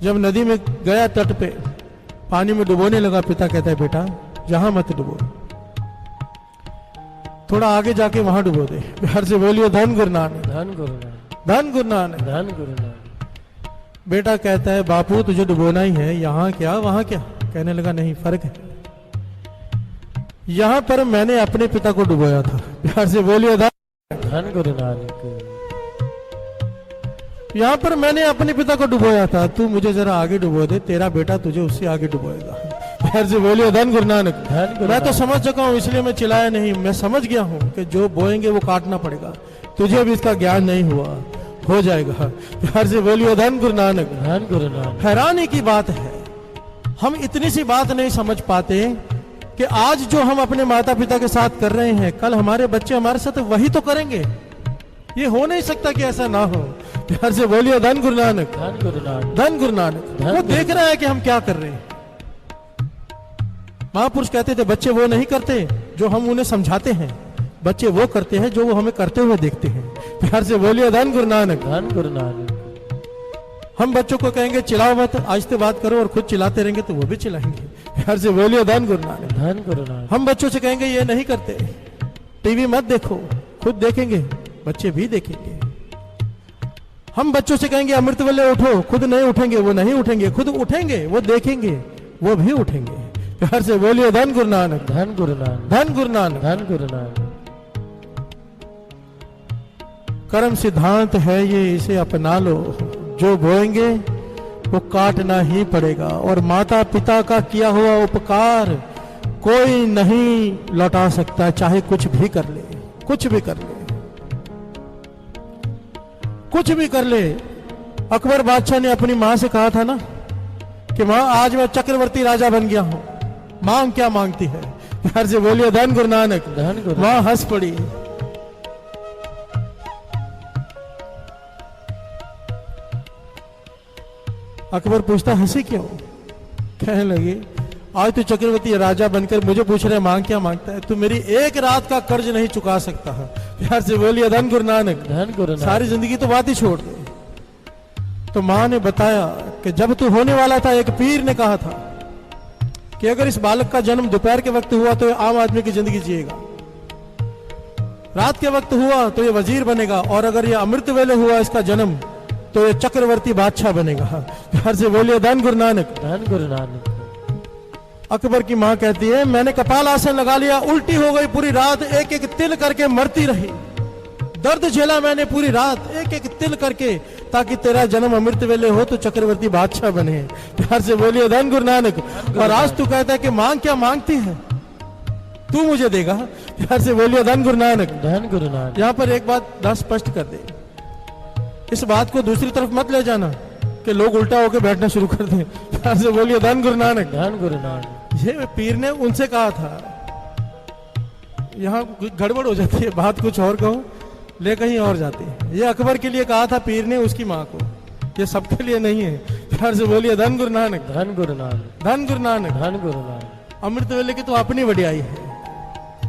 जब नदी में गया, तट पे पानी में डुबोने लगा, पिता कहता है बेटा यहां मत डुबो, थोड़ा आगे जाके वहां डुबो दे। प्यार से बोलिए धन गुरु नानक। धन गुरु नानक। धन गुरु नानक। धन गुरु नानक। बेटा कहता है बापू तुझे डुबोना ही है, यहां क्या वहां क्या? कहने लगा नहीं, फर्क है। यहां पर मैंने अपने पिता को डुबोया था। प्यार से बोलिए धन गुरु नानक। यहां पर मैंने अपने पिता को डुबोया था, तू मुझे जरा आगे डुबो दे, तेरा बेटा तुझे उससे आगे डुबोएगा। प्यार से बोलिए धन गुरु नानक। धन गुरु मैं तो नानक। समझ चुका हूँ, इसलिए मैं चिल्लाया नहीं। मैं समझ गया हूँ कि जो बोएंगे वो काटना पड़ेगा। तुझे भी इसका ज्ञान नहीं हुआ, हो जाएगा। प्यार से बोलिए धन गुरु नानक। धन गुरु नानक। हैरानी की बात है, हम इतनी सी बात नहीं समझ पाते कि आज जो हम अपने माता पिता के साथ कर रहे हैं, कल हमारे बच्चे हमारे साथ वही तो करेंगे। ये हो नहीं सकता कि ऐसा ना हो। प्यार से बोलिए धन गुरु नानक। धन गुरु नानक। धन गुरु नानक। धन वो गुरु देख रहा है कि हम क्या कर रहे हैं। महापुरुष कहते थे बच्चे वो नहीं करते जो हम उन्हें समझाते हैं, बच्चे वो करते हैं जो वो हमें करते हुए देखते हैं। प्यार से बोलिए धन गुरु नानक। धन गुरु नानक। हम बच्चों को कहेंगे चिल्लाओ मत, आहिस्ते बात करो, और खुद चिल्लाते रहेंगे तो वो भी चिल्लाएंगे। प्यार से बोलिए धन गुरु नानक। धन गुरु नानक। हम बच्चों से कहेंगे ये नहीं करते, टीवी मत देखो, खुद देखेंगे, बच्चे भी देखेंगे। हम बच्चों से कहेंगे अमृत वेले उठो, खुद नहीं उठेंगे, वो नहीं उठेंगे, खुद उठेंगे, वो देखेंगे, वो भी उठेंगे। प्यार से बोलिए धन गुरु नानक। धन गुरु नानक। धन गुरु नानक। धन गुरु नानक। कर्म सिद्धांत है ये, इसे अपना लो। जो बोएंगे वो काटना ही पड़ेगा, और माता पिता का किया हुआ उपकार कोई नहीं लौटा सकता, चाहे कुछ भी कर ले, कुछ भी कर ले, कुछ भी कर ले। अकबर बादशाह ने अपनी मां से कहा था ना कि मां आज मैं चक्रवर्ती राजा बन गया हूं, मांग क्या मांगती है? प्यार से बोलिए धन गुरु नानक। धन गुरु। मां हंस पड़ी। अकबर पूछता हंसी क्यों? कहने लगी आज तू चक्रवर्ती राजा बनकर मुझे पूछ रहे मांग क्या मांगता है? तू मेरी एक रात का कर्ज नहीं चुका सकता है। प्यार से बोलिए धन गुरु नानक। धन गुरु नानक। सारी जिंदगी तो बात ही छोड़ दे। तो मां ने बताया कि जब तू होने वाला था, एक पीर ने कहा था कि अगर इस बालक का जन्म दोपहर के वक्त हुआ तो ये आम आदमी की जिंदगी जिएगा, रात के वक्त हुआ तो ये वजीर बनेगा, और अगर ये अमृत वेले हुआ इसका जन्म तो ये चक्रवर्ती बादशाह बनेगा। प्यार से बोलिए धन गुरु नानक। धन गुरु नानक। अकबर की मां कहती है मैंने कपाल आसन लगा लिया, उल्टी हो गई पूरी रात, एक एक तिल करके मरती रही, दर्द झेला मैंने पूरी रात, एक एक तिल करके, ताकि तेरा जन्म अमृत वेले हो तो चक्रवर्ती बादशाह बने। प्यार से बोलिए धन गुरु नानक। और आज तू कहता है कि मांग क्या मांगती है, तू मुझे देगा। प्यार से बोलिए धन गुरु नानक। धन गुरु नानक। यहां पर एक बात दास स्पष्ट कर दे, इस बात को दूसरी तरफ मत ले जाना कि लोग उल्टा होकर बैठना शुरू कर दें। प्यार से बोलिए धन गुरु नानक। धन गुरु नानक। ये पीर ने उनसे कहा था, यहां गड़बड़ हो जाती है, बात कुछ और कहो ले कहीं और जाती है। ये अकबर के लिए कहा था पीर ने उसकी मां को, ये सबके लिए नहीं है। प्यार से बोलिए धन गुरु नानक। धन गुरु नानक। धन गुरु नानक। धन गुरु नानक। अमृत वेले की तो अपनी वड्याई है,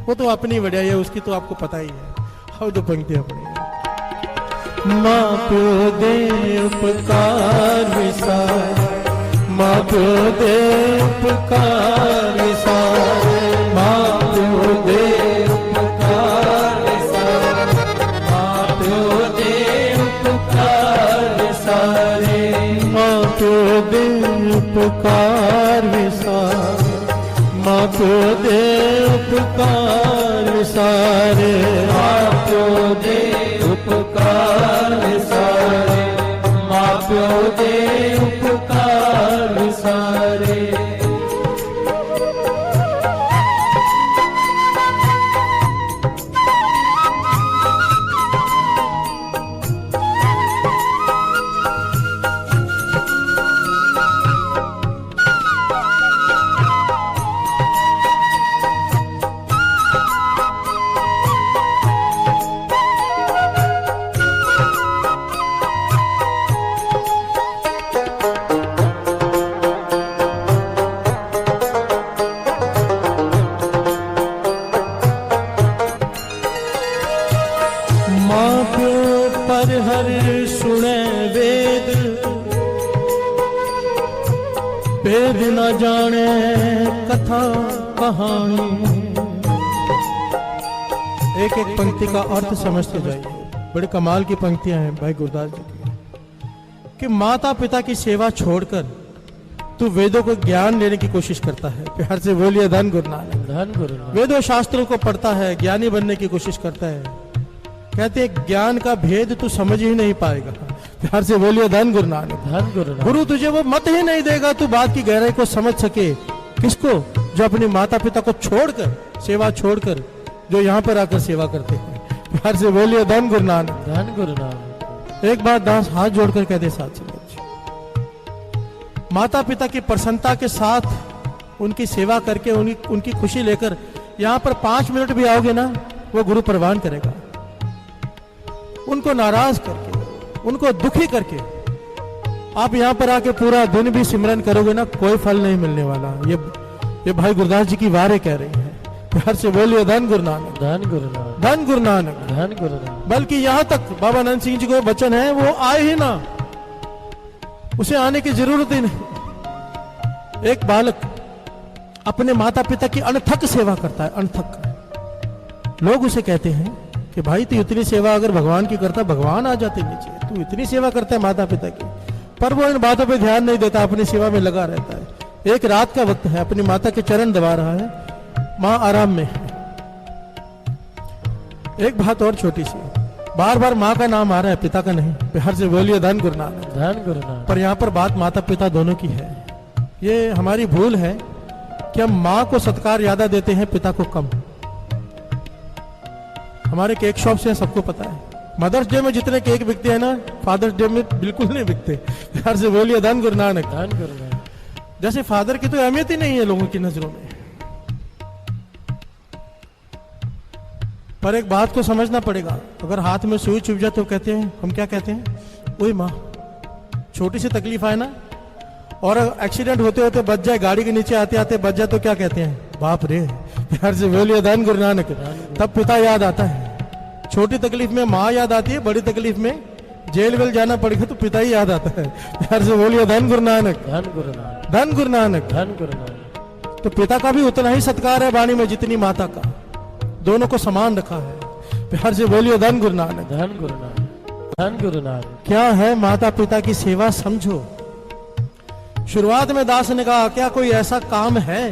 वो तो अपनी वड्याई है, उसकी तो आपको पता ही है। अब तो पंक्तियां पढ़ेंगे। मां प्यो दे उपकार विसार, मां प्यो दे उपकार विसार, मां प्यो दे उपकार विसार, मां प्यो दे उपकार विसारे, मां प्यो दे उपकार विसार, मां प्यो दे उपकार विसारे, मां प्यो दे उपकार विसारे, मां प्यो दे उपकार विसारे। मां प्यो पर हर सुने वेद, वेद न जाने कथा कहानी। एक एक पंक्ति का अर्थ समझते जाइए, बड़े कमाल की पंक्तियां हैं भाई गुरदास जी की, कि माता पिता की सेवा छोड़कर तू वेदों को ज्ञान लेने की कोशिश करता है। प्यार से बोलिए धन गुरु नानक। धन गुरु नानक। वेदों शास्त्रों को पढ़ता है, ज्ञानी बनने की कोशिश करता है, कहते हैं ज्ञान का भेद तू समझ ही नहीं पाएगा। प्यार से बोलिए धन गुरु नानक। धन गुरु नानक। गुरु तुझे वो मत ही नहीं देगा तू बात की गहराई को समझ सके, किसको? जो अपने माता पिता को छोड़कर, सेवा छोड़कर, जो यहाँ पर आकर सेवा करते हैं। प्यार से बोलिए धन गुरु नानक। धन गुरु नानक। एक बात दास हाथ जोड़कर कह दे साथ चलो, माता पिता की प्रसन्नता के साथ उनकी सेवा करके उनकी खुशी लेकर यहाँ पर 5 मिनट भी आओगे ना, वो गुरु प्रवान करेगा। उनको नाराज करके, उनको दुखी करके आप यहाँ पर आके पूरा दिन भी सिमरन करोगे ना, कोई फल नहीं मिलने वाला। ये भाई गुरदास जी की वारें कह रही हैं। प्यार से बोलिए धन गुरु नानक। धन गुरु नानक। धन गुरु नानक। धन गुरु नानक। बल्कि यहाँ तक बाबा नंद सिंह जी को वचन है, वो आए ही ना, उसे आने की जरूरत ही नहीं। एक बालक अपने माता पिता की अनथक सेवा करता है, अनथक। लोग उसे कहते हैं कि भाई तू इतनी सेवा अगर भगवान की करता, भगवान आ जाते नीचे, तू इतनी सेवा करता है माता पिता की। पर वो इन बातों पे ध्यान नहीं देता, अपनी सेवा में लगा रहता है। एक रात का वक्त है, अपनी माता के चरण दबा रहा है, माँ आराम में है। एक बात और छोटी सी, बार बार माँ का नाम आ रहा है, पिता का नहीं। प्यार से बोलिए धन गुरु नानक। धन गुरु नानक। पर यहाँ पर बात माता पिता दोनों की है। ये हमारी भूल है कि हम माँ को सत्कार ज्यादा देते हैं, पिता को कम। हमारे केक शॉप से सबको पता है, मदर्स डे में जितने केक बिकते हैं ना, फादर्स डे में बिल्कुल नहीं बिकते। प्यार से बोलिए धन गुरु नानक। धन गुरु नानक। जैसे फादर की तो अहमियत ही नहीं है लोगों की नजरों में। पर एक बात को समझना पड़ेगा, अगर हाथ में सुई चुभ जाए तो कहते हैं, हम क्या कहते हैं, ओए माँ, छोटी सी तकलीफ आए ना, और एक्सीडेंट होते होते बच जाए, गाड़ी के नीचे आते आते बच जाए, तो क्या कहते हैं, बाप रे। प्यार से बोलिए धन गुरु नानक। तब पिता याद आता है। छोटी तकलीफ में माँ याद आती है, बड़ी तकलीफ में जेल वेल जाना पड़ेगा तो पिता ही याद आता है। प्यार से बोलिए धन गुरु नानक। धन गुरु नानक। धन गुरु नानक। धन गुरु नानक। तो पिता का भी उतना ही सत्कार है वाणी में जितनी माता का, दोनों को समान रखा है। प्यार से बोलिए धन गुरु नानक। धन गुरु नानक। धन गुरु नानक। क्या है माता पिता की सेवा, समझो। शुरुआत में दास ने कहा, क्या कोई ऐसा काम है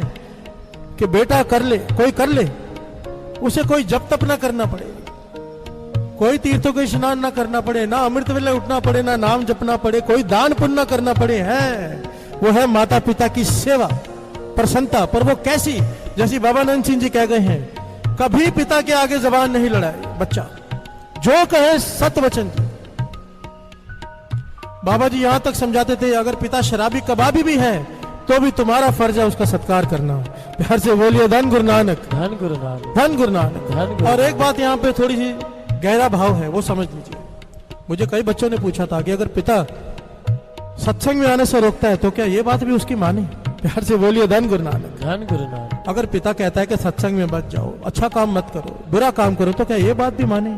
कि बेटा कर ले, कोई कर ले, उसे कोई जप तप ना करना पड़े, कोई तीर्थों को स्नान ना करना पड़े, ना अमृत वेले उठना पड़े, ना नाम जपना पड़े, कोई दान पुण्य ना करना पड़े। है वो है माता पिता की सेवा, प्रसन्नता। पर वो कैसी? जैसी बाबा नंद सिंह जी कह गए हैं, कभी पिता के आगे जबान नहीं लड़ाए बच्चा, जो कहे सत्य वचन की। बाबा जी यहां तक समझाते थे, अगर पिता शराबी कबाबी भी है तो भी तुम्हारा फर्ज है उसका सत्कार करना। प्यार से बोलिए धन गुरु नानक। धन गुरु नानक। धन गुरु नानक। धन गुरु। और एक बात यहाँ पे थोड़ी सी गहरा भाव है, वो समझ लीजिए। मुझे कई बच्चों ने पूछा था कि अगर पिता सत्संग में आने से रोकता है तो क्या ये बात भी उसकी माने? प्यार से बोलिए धन गुरु नानक। धन गुरु नानक। अगर पिता कहता है कि सत्संग में मत जाओ, अच्छा काम मत करो, बुरा काम करो, तो क्या ये बात भी माने?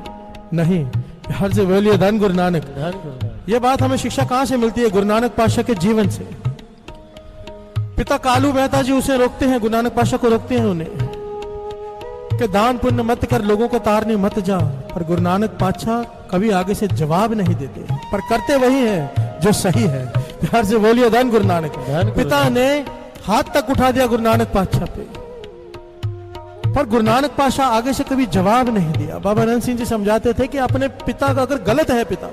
नहीं। प्यार से बोलिए धन गुरु नानक। धन गुरु नानक। ये बात हमें शिक्षा कहां से मिलती है? गुरु नानक पातशाह के जीवन से। पिता कालू मेहता जी उसे रोकते हैं, गुरु नानक पातशाह को रोकते हैं उन्हें कि दान पुण्य मत कर, लोगों को तारने मत जा। पर गुरु नानक पातशाह कभी आगे से जवाब नहीं देते, पर करते वही है जो सही है। प्यार से बोलिए धन गुरु नानक। पिता ने हाथ तक उठा दिया गुरु नानक पातशाह पे, पर गुरु नानक पातशाह आगे से कभी जवाब नहीं दिया। बाबा नंद सिंह जी समझाते थे कि अपने पिता का अगर गलत है, पिता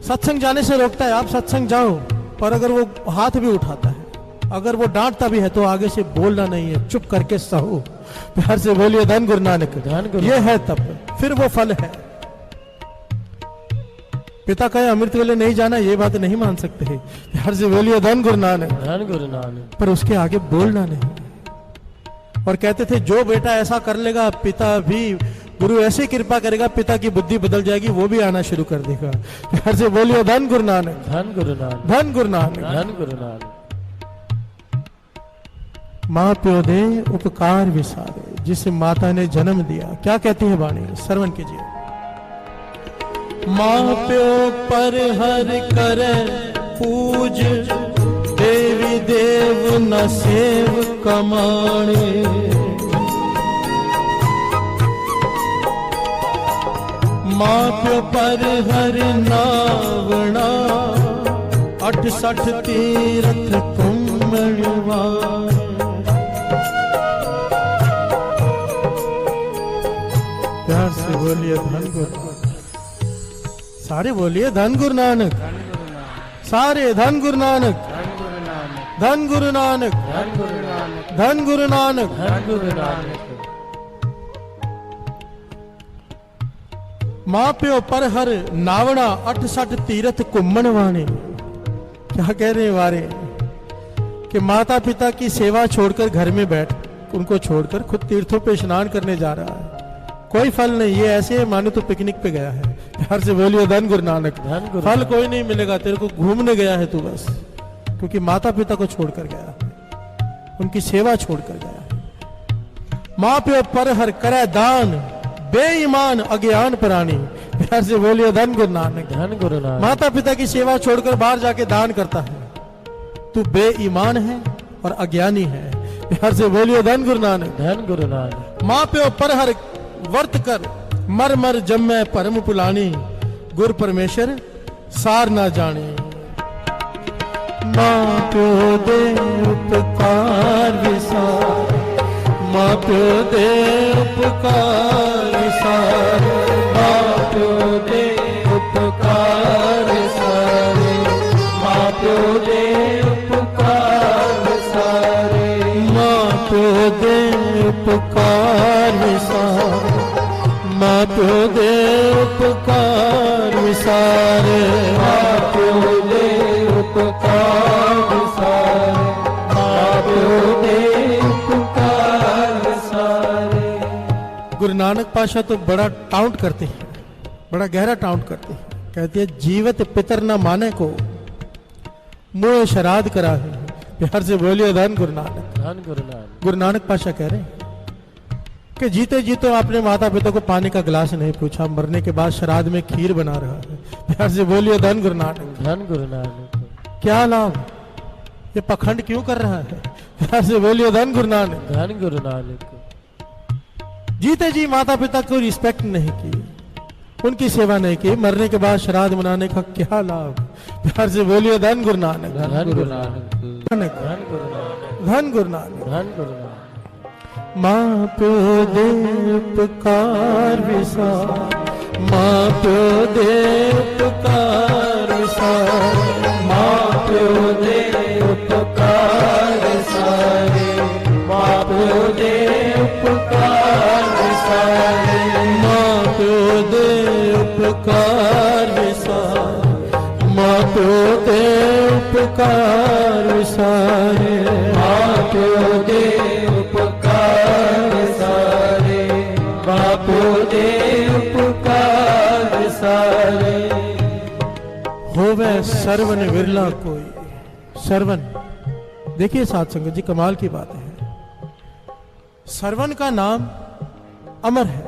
सत्संग जाने से रोकता है, आप सत्संग जाओ, पर अगर वो हाथ भी उठाता है, अगर वो डांटता भी है, तो आगे से बोलना नहीं है, चुप करके सहो। प्यार से बोलिए धन गुरु नानक। धन गुरु। ये है तब, फिर वो फल है। पिता कहे अमृत वेले नहीं जाना, ये बात नहीं मान सकते। प्यार से बोलिए धन गुरु नानक। धन गुरु नानक। पर उसके आगे बोलना नहीं। और कहते थे जो बेटा ऐसा कर लेगा, पिता भी, गुरु ऐसे कृपा करेगा, पिता की बुद्धि बदल जाएगी, वो भी आना शुरू कर देगा। प्यार से बोलिए धन गुरु नानक। धन गुरु नानक। धन गुरु नानक। धन गुरु नानक। माँ प्यो दे उपकार विसारे, जिस माता ने जन्म दिया। क्या कहती है वाणी, श्रवण कीजिए। माँ प्यो पर हर करे पूज, देवी देव न सेव कमाणे। माँ प्यो पर हर नावणा, 68 तीरथ कुमड़वा। प्यार से बोलिए धन गुरु। सारे बोलिए धन गुरु नानक। सारे धन गुरु नानक। धन गुरु नानक, धन गुरु नानक, धन गुरु नानक। धन गुरु नानक। मां प्यो पर हर नावड़ा 68 तीरथ घूमन वाणे। क्या कह रहे हैं वारे कि माता पिता की सेवा छोड़कर घर में बैठ, उनको छोड़कर खुद तीर्थों पे स्नान करने जा रहा है। कोई फल नहीं, ये ऐसे मानो तो पिकनिक पे गया है। प्यार से बोलिए धन गुरु नानक। धन गुरु फल कोई नहीं मिलेगा तेरे को, घूमने गया है तू बस, क्योंकि माता पिता को छोड़कर गया है, उनकी सेवा छोड़कर गया है। मां प्यो पर हर करे दान, बेईमान अज्ञान प्राणी। प्यार से बोलिए धन गुरु नानक। धन गुरु नानक। माता पिता की सेवा छोड़कर बाहर जाके दान करता है, तू बेईमान है और अज्ञानी है। प्यार से बोलिए धन गुरु नानक। धन गुरु नानक। मां प्यो पर हर वर्त कर, मर मर जम्मै परम पुलानी। गुर परमेश्वर सार ना जाने। मां प्यो दे उपकार विसार, मां प्यो दे उपकार विसार, मां प्यो दे उपकार सारे, मां प्यो दे उपकार सारे, मां प्यो दे उपकार विसार, मां प्यो दे उपकार विसारे, मां प्यो दे उपकार विसारे, मां प्यो दे उपकार विसारे। गुरु नानक पाशा तो बड़ा टाउट करते हैं, बड़ा गहरा टाउट करते हैं। कहते हैं जीवत पितर न माने को, मुँह शराद करा है। प्यार से बोलिए धन गुरु नानक। धन गुरु नानक। गुरु नानक पाशा कह रहे हैं कि जीते जीते अपने माता पिता को पानी का गिलास नहीं पूछा, मरने के बाद श्राद्ध में खीर बना रहा है। प्यार से बोलिए धन गुरु नानक। धन गुरु नानक। क्या लाभ, ये पखंड क्यों कर रहा है? प्यार से बोलिए धन गुरु नानक। धन गुरु नानक। जीते जी माता पिता को रिस्पेक्ट नहीं की, उनकी सेवा नहीं की, मरने के बाद श्राद्ध मनाने का क्या लाभ? प्यार से बोलिए धन गुरु नानक। धन गुरु नानक। नानक। धन गुरु नानक। धन गुरु नानक। धन गुरु नानक। मां प्यो दे उपकार विसार, मां प्यो दे उपकार विसार, मां प्यो दे उपकार विसारे, मां प्यो दे उपकार विसारे, मां प्यो दे उपकार विसार, मां प्यो दे उपकार विसारे, मां प्यो दे उपकार विसारे, मां प्यो दे उपकार विसारे। होवे सर्वन विरला कोई, सर्वन, देखिए साथ संगत जी कमाल की बात है। सर्वन का नाम अमर है,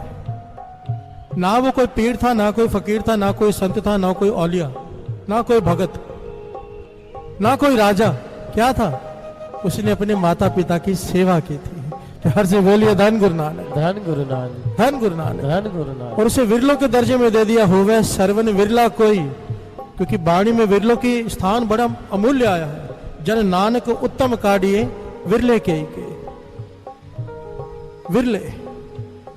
ना वो कोई पीर था, ना कोई फकीर था, ना कोई संत था, ना कोई औलिया, ना कोई भगत, ना कोई राजा। क्या था? उसने अपने माता पिता की सेवा की थी। प्यार से बोलिए धन गुरु नानक। धन गुरु नानक। धन गुरु नानक। धन गुरु नानक। और उसे विरलों के दर्जे में दे दिया, होवे सर्वन विरला कोई, क्योंकि बाणी में विरलों की स्थान बड़ा अमूल्य आया है। जन नानक उत्तम काढ़िए विरले के विरले।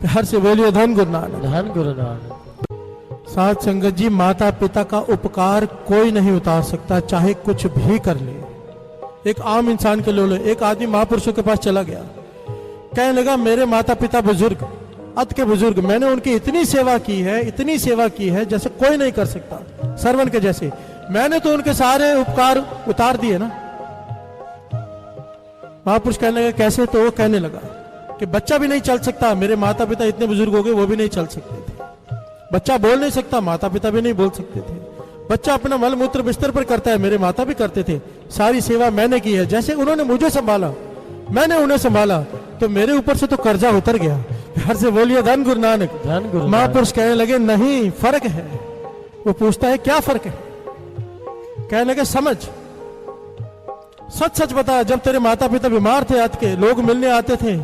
प्यार से बोलिए धन गुरु नानक। धन गुरु नानक। साथ संगत जी माता पिता का उपकार कोई नहीं उतार सकता, चाहे कुछ भी कर ले। एक आम इंसान के लो, एक आदमी महापुरुषों के पास चला गया, कहने लगा मेरे माता पिता बुजुर्ग, अत के बुजुर्ग, मैंने उनकी इतनी सेवा की है, इतनी सेवा की है जैसे कोई नहीं कर सकता, सर्वन के जैसे। मैंने तो उनके सारे उपकार उतार दिए ना। महापुरुष कहने लगे कैसे? तो वो कहने लगा कि बच्चा भी नहीं चल सकता, मेरे माता पिता इतने बुजुर्ग हो गए वो भी नहीं चल सकते थे। बच्चा बोल नहीं सकता, माता पिता भी नहीं बोल सकते थे। बच्चा अपना मल मूत्र बिस्तर पर करता है, मेरे माता भी करते थे। सारी सेवा मैंने की है, जैसे उन्होंने मुझे संभाला मैंने उन्हें संभाला, तो मेरे ऊपर से तो कर्जा उतर गया। प्यार से बोलिए धन गुरु नानक। धन गुरु। महापुरुष कहने लगे नहीं, फर्क है। वो पूछता है क्या फर्क है? कहने लगे समझ, सच सच बता, जब तेरे माता पिता बीमार थे, आज के लोग मिलने आते थे,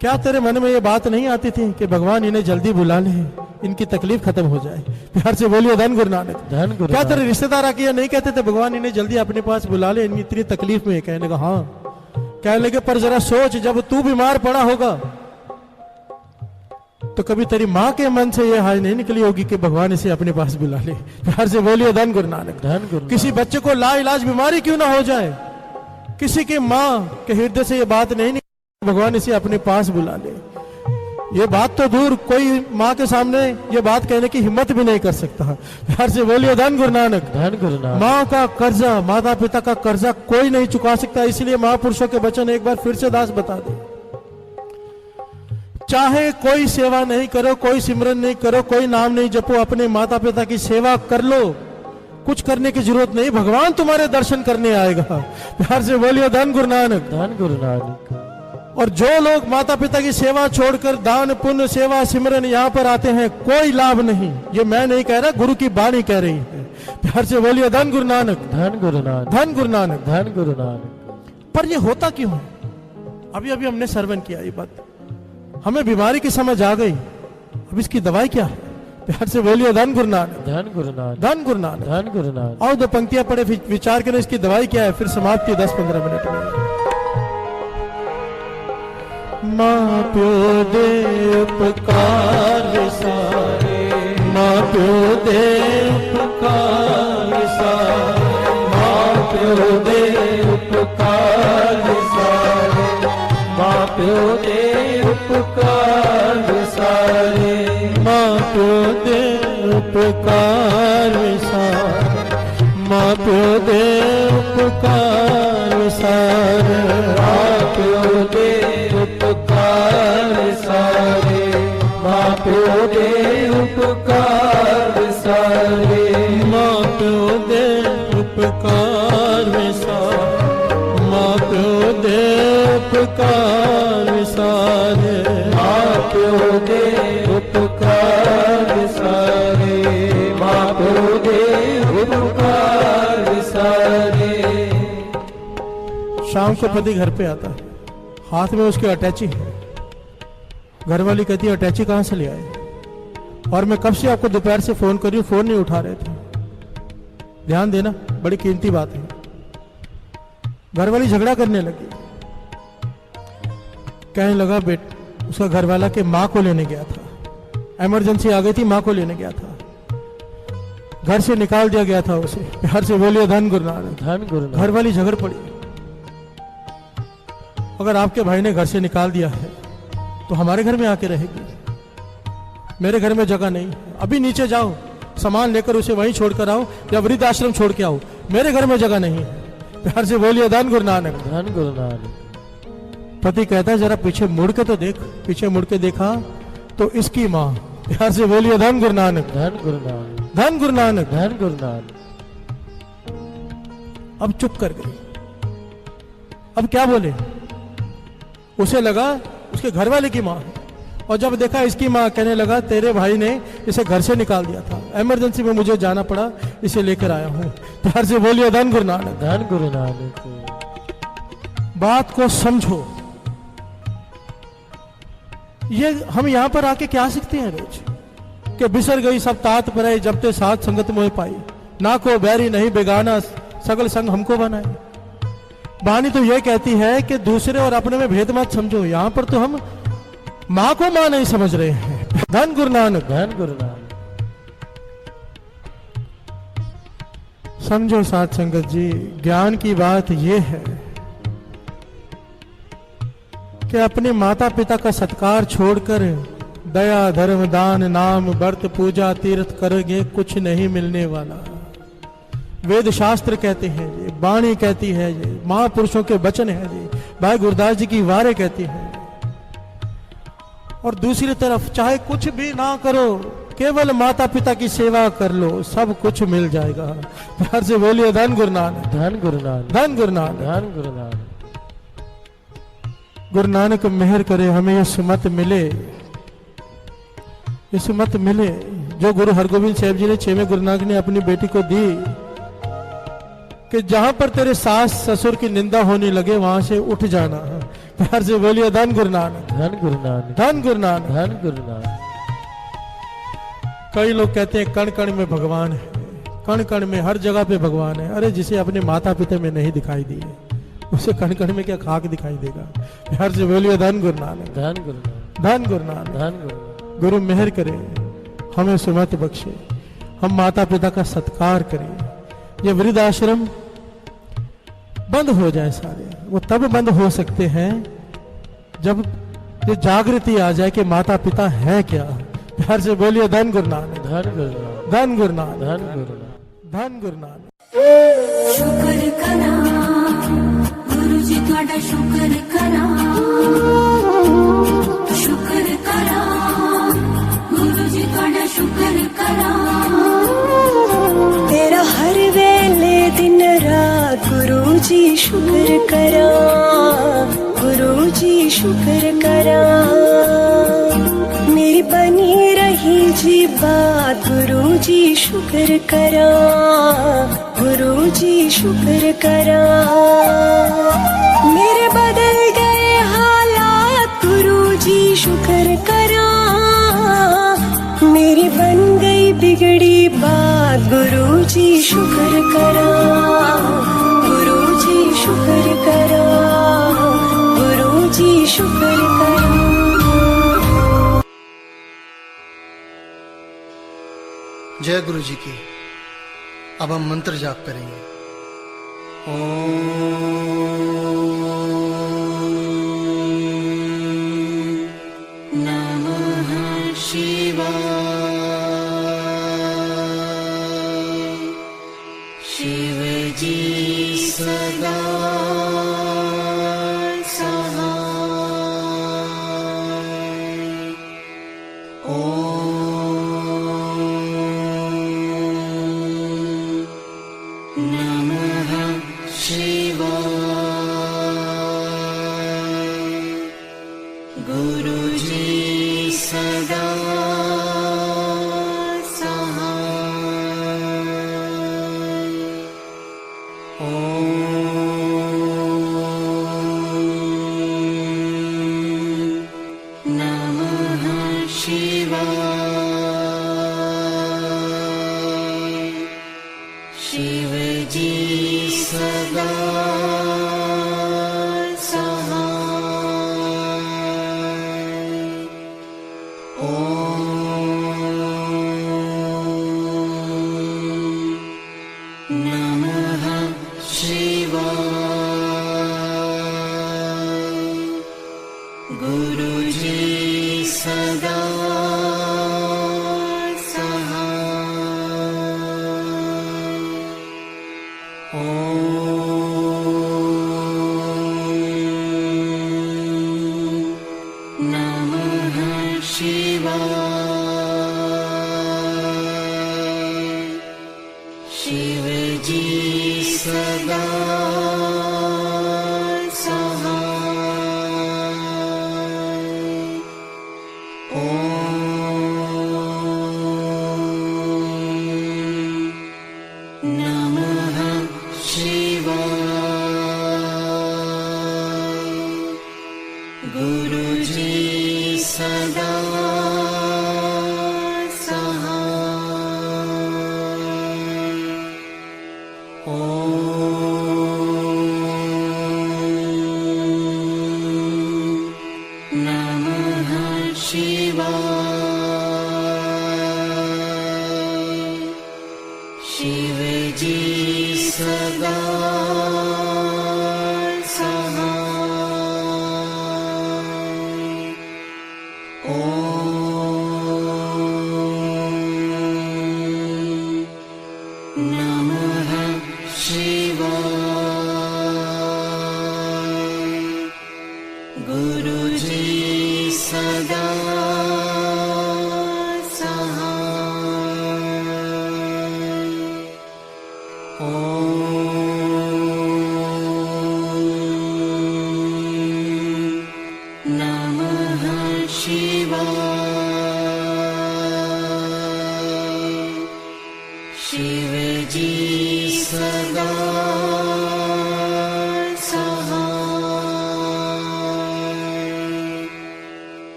क्या तेरे मन में ये बात नहीं आती थी कि भगवान इन्हें जल्दी बुला ले, इनकी तकलीफ खत्म हो जाए? प्यार से बोलिए धन गुरु नानक। धन गुरु। क्या तेरे रिश्तेदार आके नहीं कहते थे भगवान इन्हें जल्दी अपने पास बुला ले, इनकी इतनी तकलीफ में? कहने लगा हाँ। कहने लगे पर जरा सोच, जब तू बीमार पड़ा होगा तो कभी तेरी माँ के मन से यह हाय नहीं निकली होगी कि भगवान इसे अपने पास बुला ले। प्यार से बोलिए धन गुरु नानक। धन गुरु। किसी बच्चे को ला इलाज बीमारी क्यों ना हो जाए, किसी की माँ के हृदय से ये बात नहीं निकली भगवान इसे अपने पास बुला ले। ये बात तो दूर, कोई माँ के सामने ये बात कहने की हिम्मत भी नहीं कर सकता। प्यार से बोलिए धन गुरु नानक। धन गुरु नानक। माँ का कर्जा, माता पिता का कर्जा कोई नहीं चुका सकता। इसलिए महापुरुषों के वचन एक बार फिर से दास बता दे, चाहे कोई सेवा नहीं करो, कोई सिमरन नहीं करो, कोई नाम नहीं जपो, अपने माता पिता की सेवा कर लो। कुछ करने की जरूरत नहीं, भगवान तुम्हारे दर्शन करने आएगा। प्यार से बोलिए धन गुरु नानक। धन गुरु नानक। और जो लोग माता पिता की सेवा छोड़कर दान पुण्य सेवा सिमरन यहाँ पर आते हैं, कोई लाभ नहीं। ये मैं नहीं कह रहा, गुरु की बाणी कह रही है। प्यार से बोलिए धन गुरु नानक। धन गुरु नानक। धन गुरु नानक। धन गुरु नानक। पर ये होता क्यों है? अभी अभी हमने श्रवण किया ये बात, हमें बीमारी की समझ आ गई। अब इसकी दवाई क्या है? प्यार से बोलिए धन गुरु नानक। धन गुरु नानक। धन गुरु नानक। धन गुरु नानक। आओ 2 पंक्तियां पढ़े, विचार करें इसकी दवाई क्या है, फिर समाप्ति 10-15 मिनट में। माँ प्यो दे उपकार सारे, माँ प्यो दे उपकार सारे, माँ प्यो दे उपकार सारे, माँ प्यो दे उपकार सारे, माँ प्यो दे उपकार सारे, माँ प्यो दे उपकार सारे, माँ प्यो दे उपकार सारे, माँ प्यो दे उपकार सारे, माँ प्यो दे उपकार सारे, माँ प्यो दे उपकार सारे, माँ प्यो दे उपकार सारे, माँ प्यो दे उपकार सारे। शाम को पति घर पे आता है, हाथ में उसकी अटैची है। घरवाली कहती है अटैची कहां से ले आए? और मैं कब से आपको दोपहर से फोन कर रही हूं, फोन नहीं उठा रहे थे। ध्यान देना, बड़ी कीमती बात है। घरवाली झगड़ा करने लगी, कहने लगा उसका घरवाला के माँ को लेने गया था, इमरजेंसी आ गई थी, माँ को लेने गया था, घर से निकाल दिया गया था उसे। प्यार से बोलिए धन गुरु नानक। धन गुरु नानक। घरवाली झगड़ पड़ी। अगर आपके भाई ने घर से निकाल दिया है तो हमारे घर में आके रहेगी, मेरे घर में जगह नहीं। अभी नीचे जाओ, सामान लेकर उसे वहीं छोड़कर आओ, या वृद्ध आश्रम छोड़ के आओ, मेरे घर में जगह नहीं है। प्यार से बोलिए धन गुरु नानक। धन गुरु नानक। पति कहता है जरा पीछे मुड़ के तो देख। पीछे मुड़ के देखा तो इसकी माँ। प्यार से बोलिए धन गुरु नानक। धन गुरु नानक। धन गुरु नानक। धन गुरु नानक। अब चुप कर गई। अब क्या बोले? उसे लगा उसके घर वाले की माँ है, और जब देखा इसकी माँ, कहने लगा तेरे भाई ने इसे घर से निकाल दिया था, इमरजेंसी में मुझे जाना पड़ा, इसे लेकर आया हूं। प्यार से बोलिए धन गुरु नानक। धन गुरु नानक। बात को समझो। ये हम यहां पर आके क्या सीखते हैं रोज? कि बिसर गई सब तात पर, जब ते साथ संगत मोह पाई, ना को बैरी नहीं बेगाना, सगल संग हमको बनाए। वाणी तो यह कहती है कि दूसरे और अपने में भेद मत समझो। यहां पर तो हम मां को मां नहीं समझ रहे हैं। धन गुरु नानक। धन गुरु नानक। समझो साथ संगत जी, ज्ञान की बात यह है कि अपने माता पिता का सत्कार छोड़कर दया धर्म दान नाम व्रत पूजा तीर्थ करोगे, कुछ नहीं मिलने वाला। वेद शास्त्र कहते हैं जी, वाणी कहती है जी, महापुरुषों के वचन है जी, भाई गुरदास जी की वारें कहती है। और दूसरी तरफ चाहे कुछ भी ना करो, केवल माता पिता की सेवा कर लो, सब कुछ मिल जाएगा। प्यार से बोलिए धन गुरु नानक। धन गुरु नानक। धन गुरु नानक। धन गुरु नानक। गुरु नानक मेहर करे हमें ये सुमत मिले, ये सुमत मिले जो गुरु हरगोविंद साहब जी ने 6वें गुरु नानक ने अपनी बेटी को दी, कि जहां पर तेरे सास ससुर की निंदा होने लगे वहां से उठ जाना। प्यार से बोलिए धन गुरु नानक। धन गुरु नानक। धन गुरु नानक। धन गुरु नानक। कई लोग कहते हैं कण कण में भगवान है, कण कण में हर जगह पे भगवान है। अरे जिसे अपने माता पिता में नहीं दिखाई दिए, उसे कण कण में क्या खाक दिखाई देगा? प्यार से बोलिए धन गुरु नानक। धन गुरु नानक। धन गुरु नानक। धन गुरु नानक। गुरु मेहर करे, हमें सुमत बख्शे, हम माता पिता का सत्कार करें। ये वृद्ध आश्रम बंद हो जाए सारे। वो तब बंद हो सकते हैं जब ये जागृति आ जाए कि माता पिता है क्या। प्यार से बोलिए धन गुरु नानक, धन गुरु नानक, धन गुरु नानक, धन गुरु नानक। धन गुरु नानक। शुक्र करा गुरु जी तुहाडा शुक्र करा, शुक्र करा गुरु जी तुहाडा शुक्र करा। तेरा हर वेले दिन रात गुरु जी शुक्र करा, गुरु जी शुक्र करा। मेरी बनी रही जी बात गुरु जी शुक्र करा, गुरु जी शुक्र करा। मेरे बदल गए हालात गुरु जी शुक्र करा, मेरी बन गई बिगड़ी बात गुरु जी शुक्र करा, गुरु जी शुक्र करा, गुरु जी शुक्र करा। जय गुरु जी की। अब हम मंत्र जाप करेंगे। नमः शिवाय, शिव जी सदा सहाय।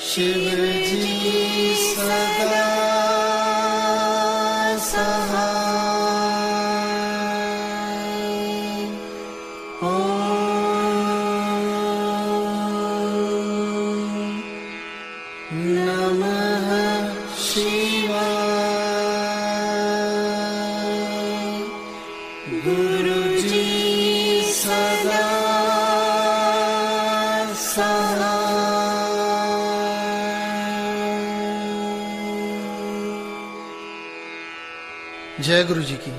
शिव जी सदा सहाय। ओम नमः शिवाय। गुरु जी सदा जय गुरु जी की।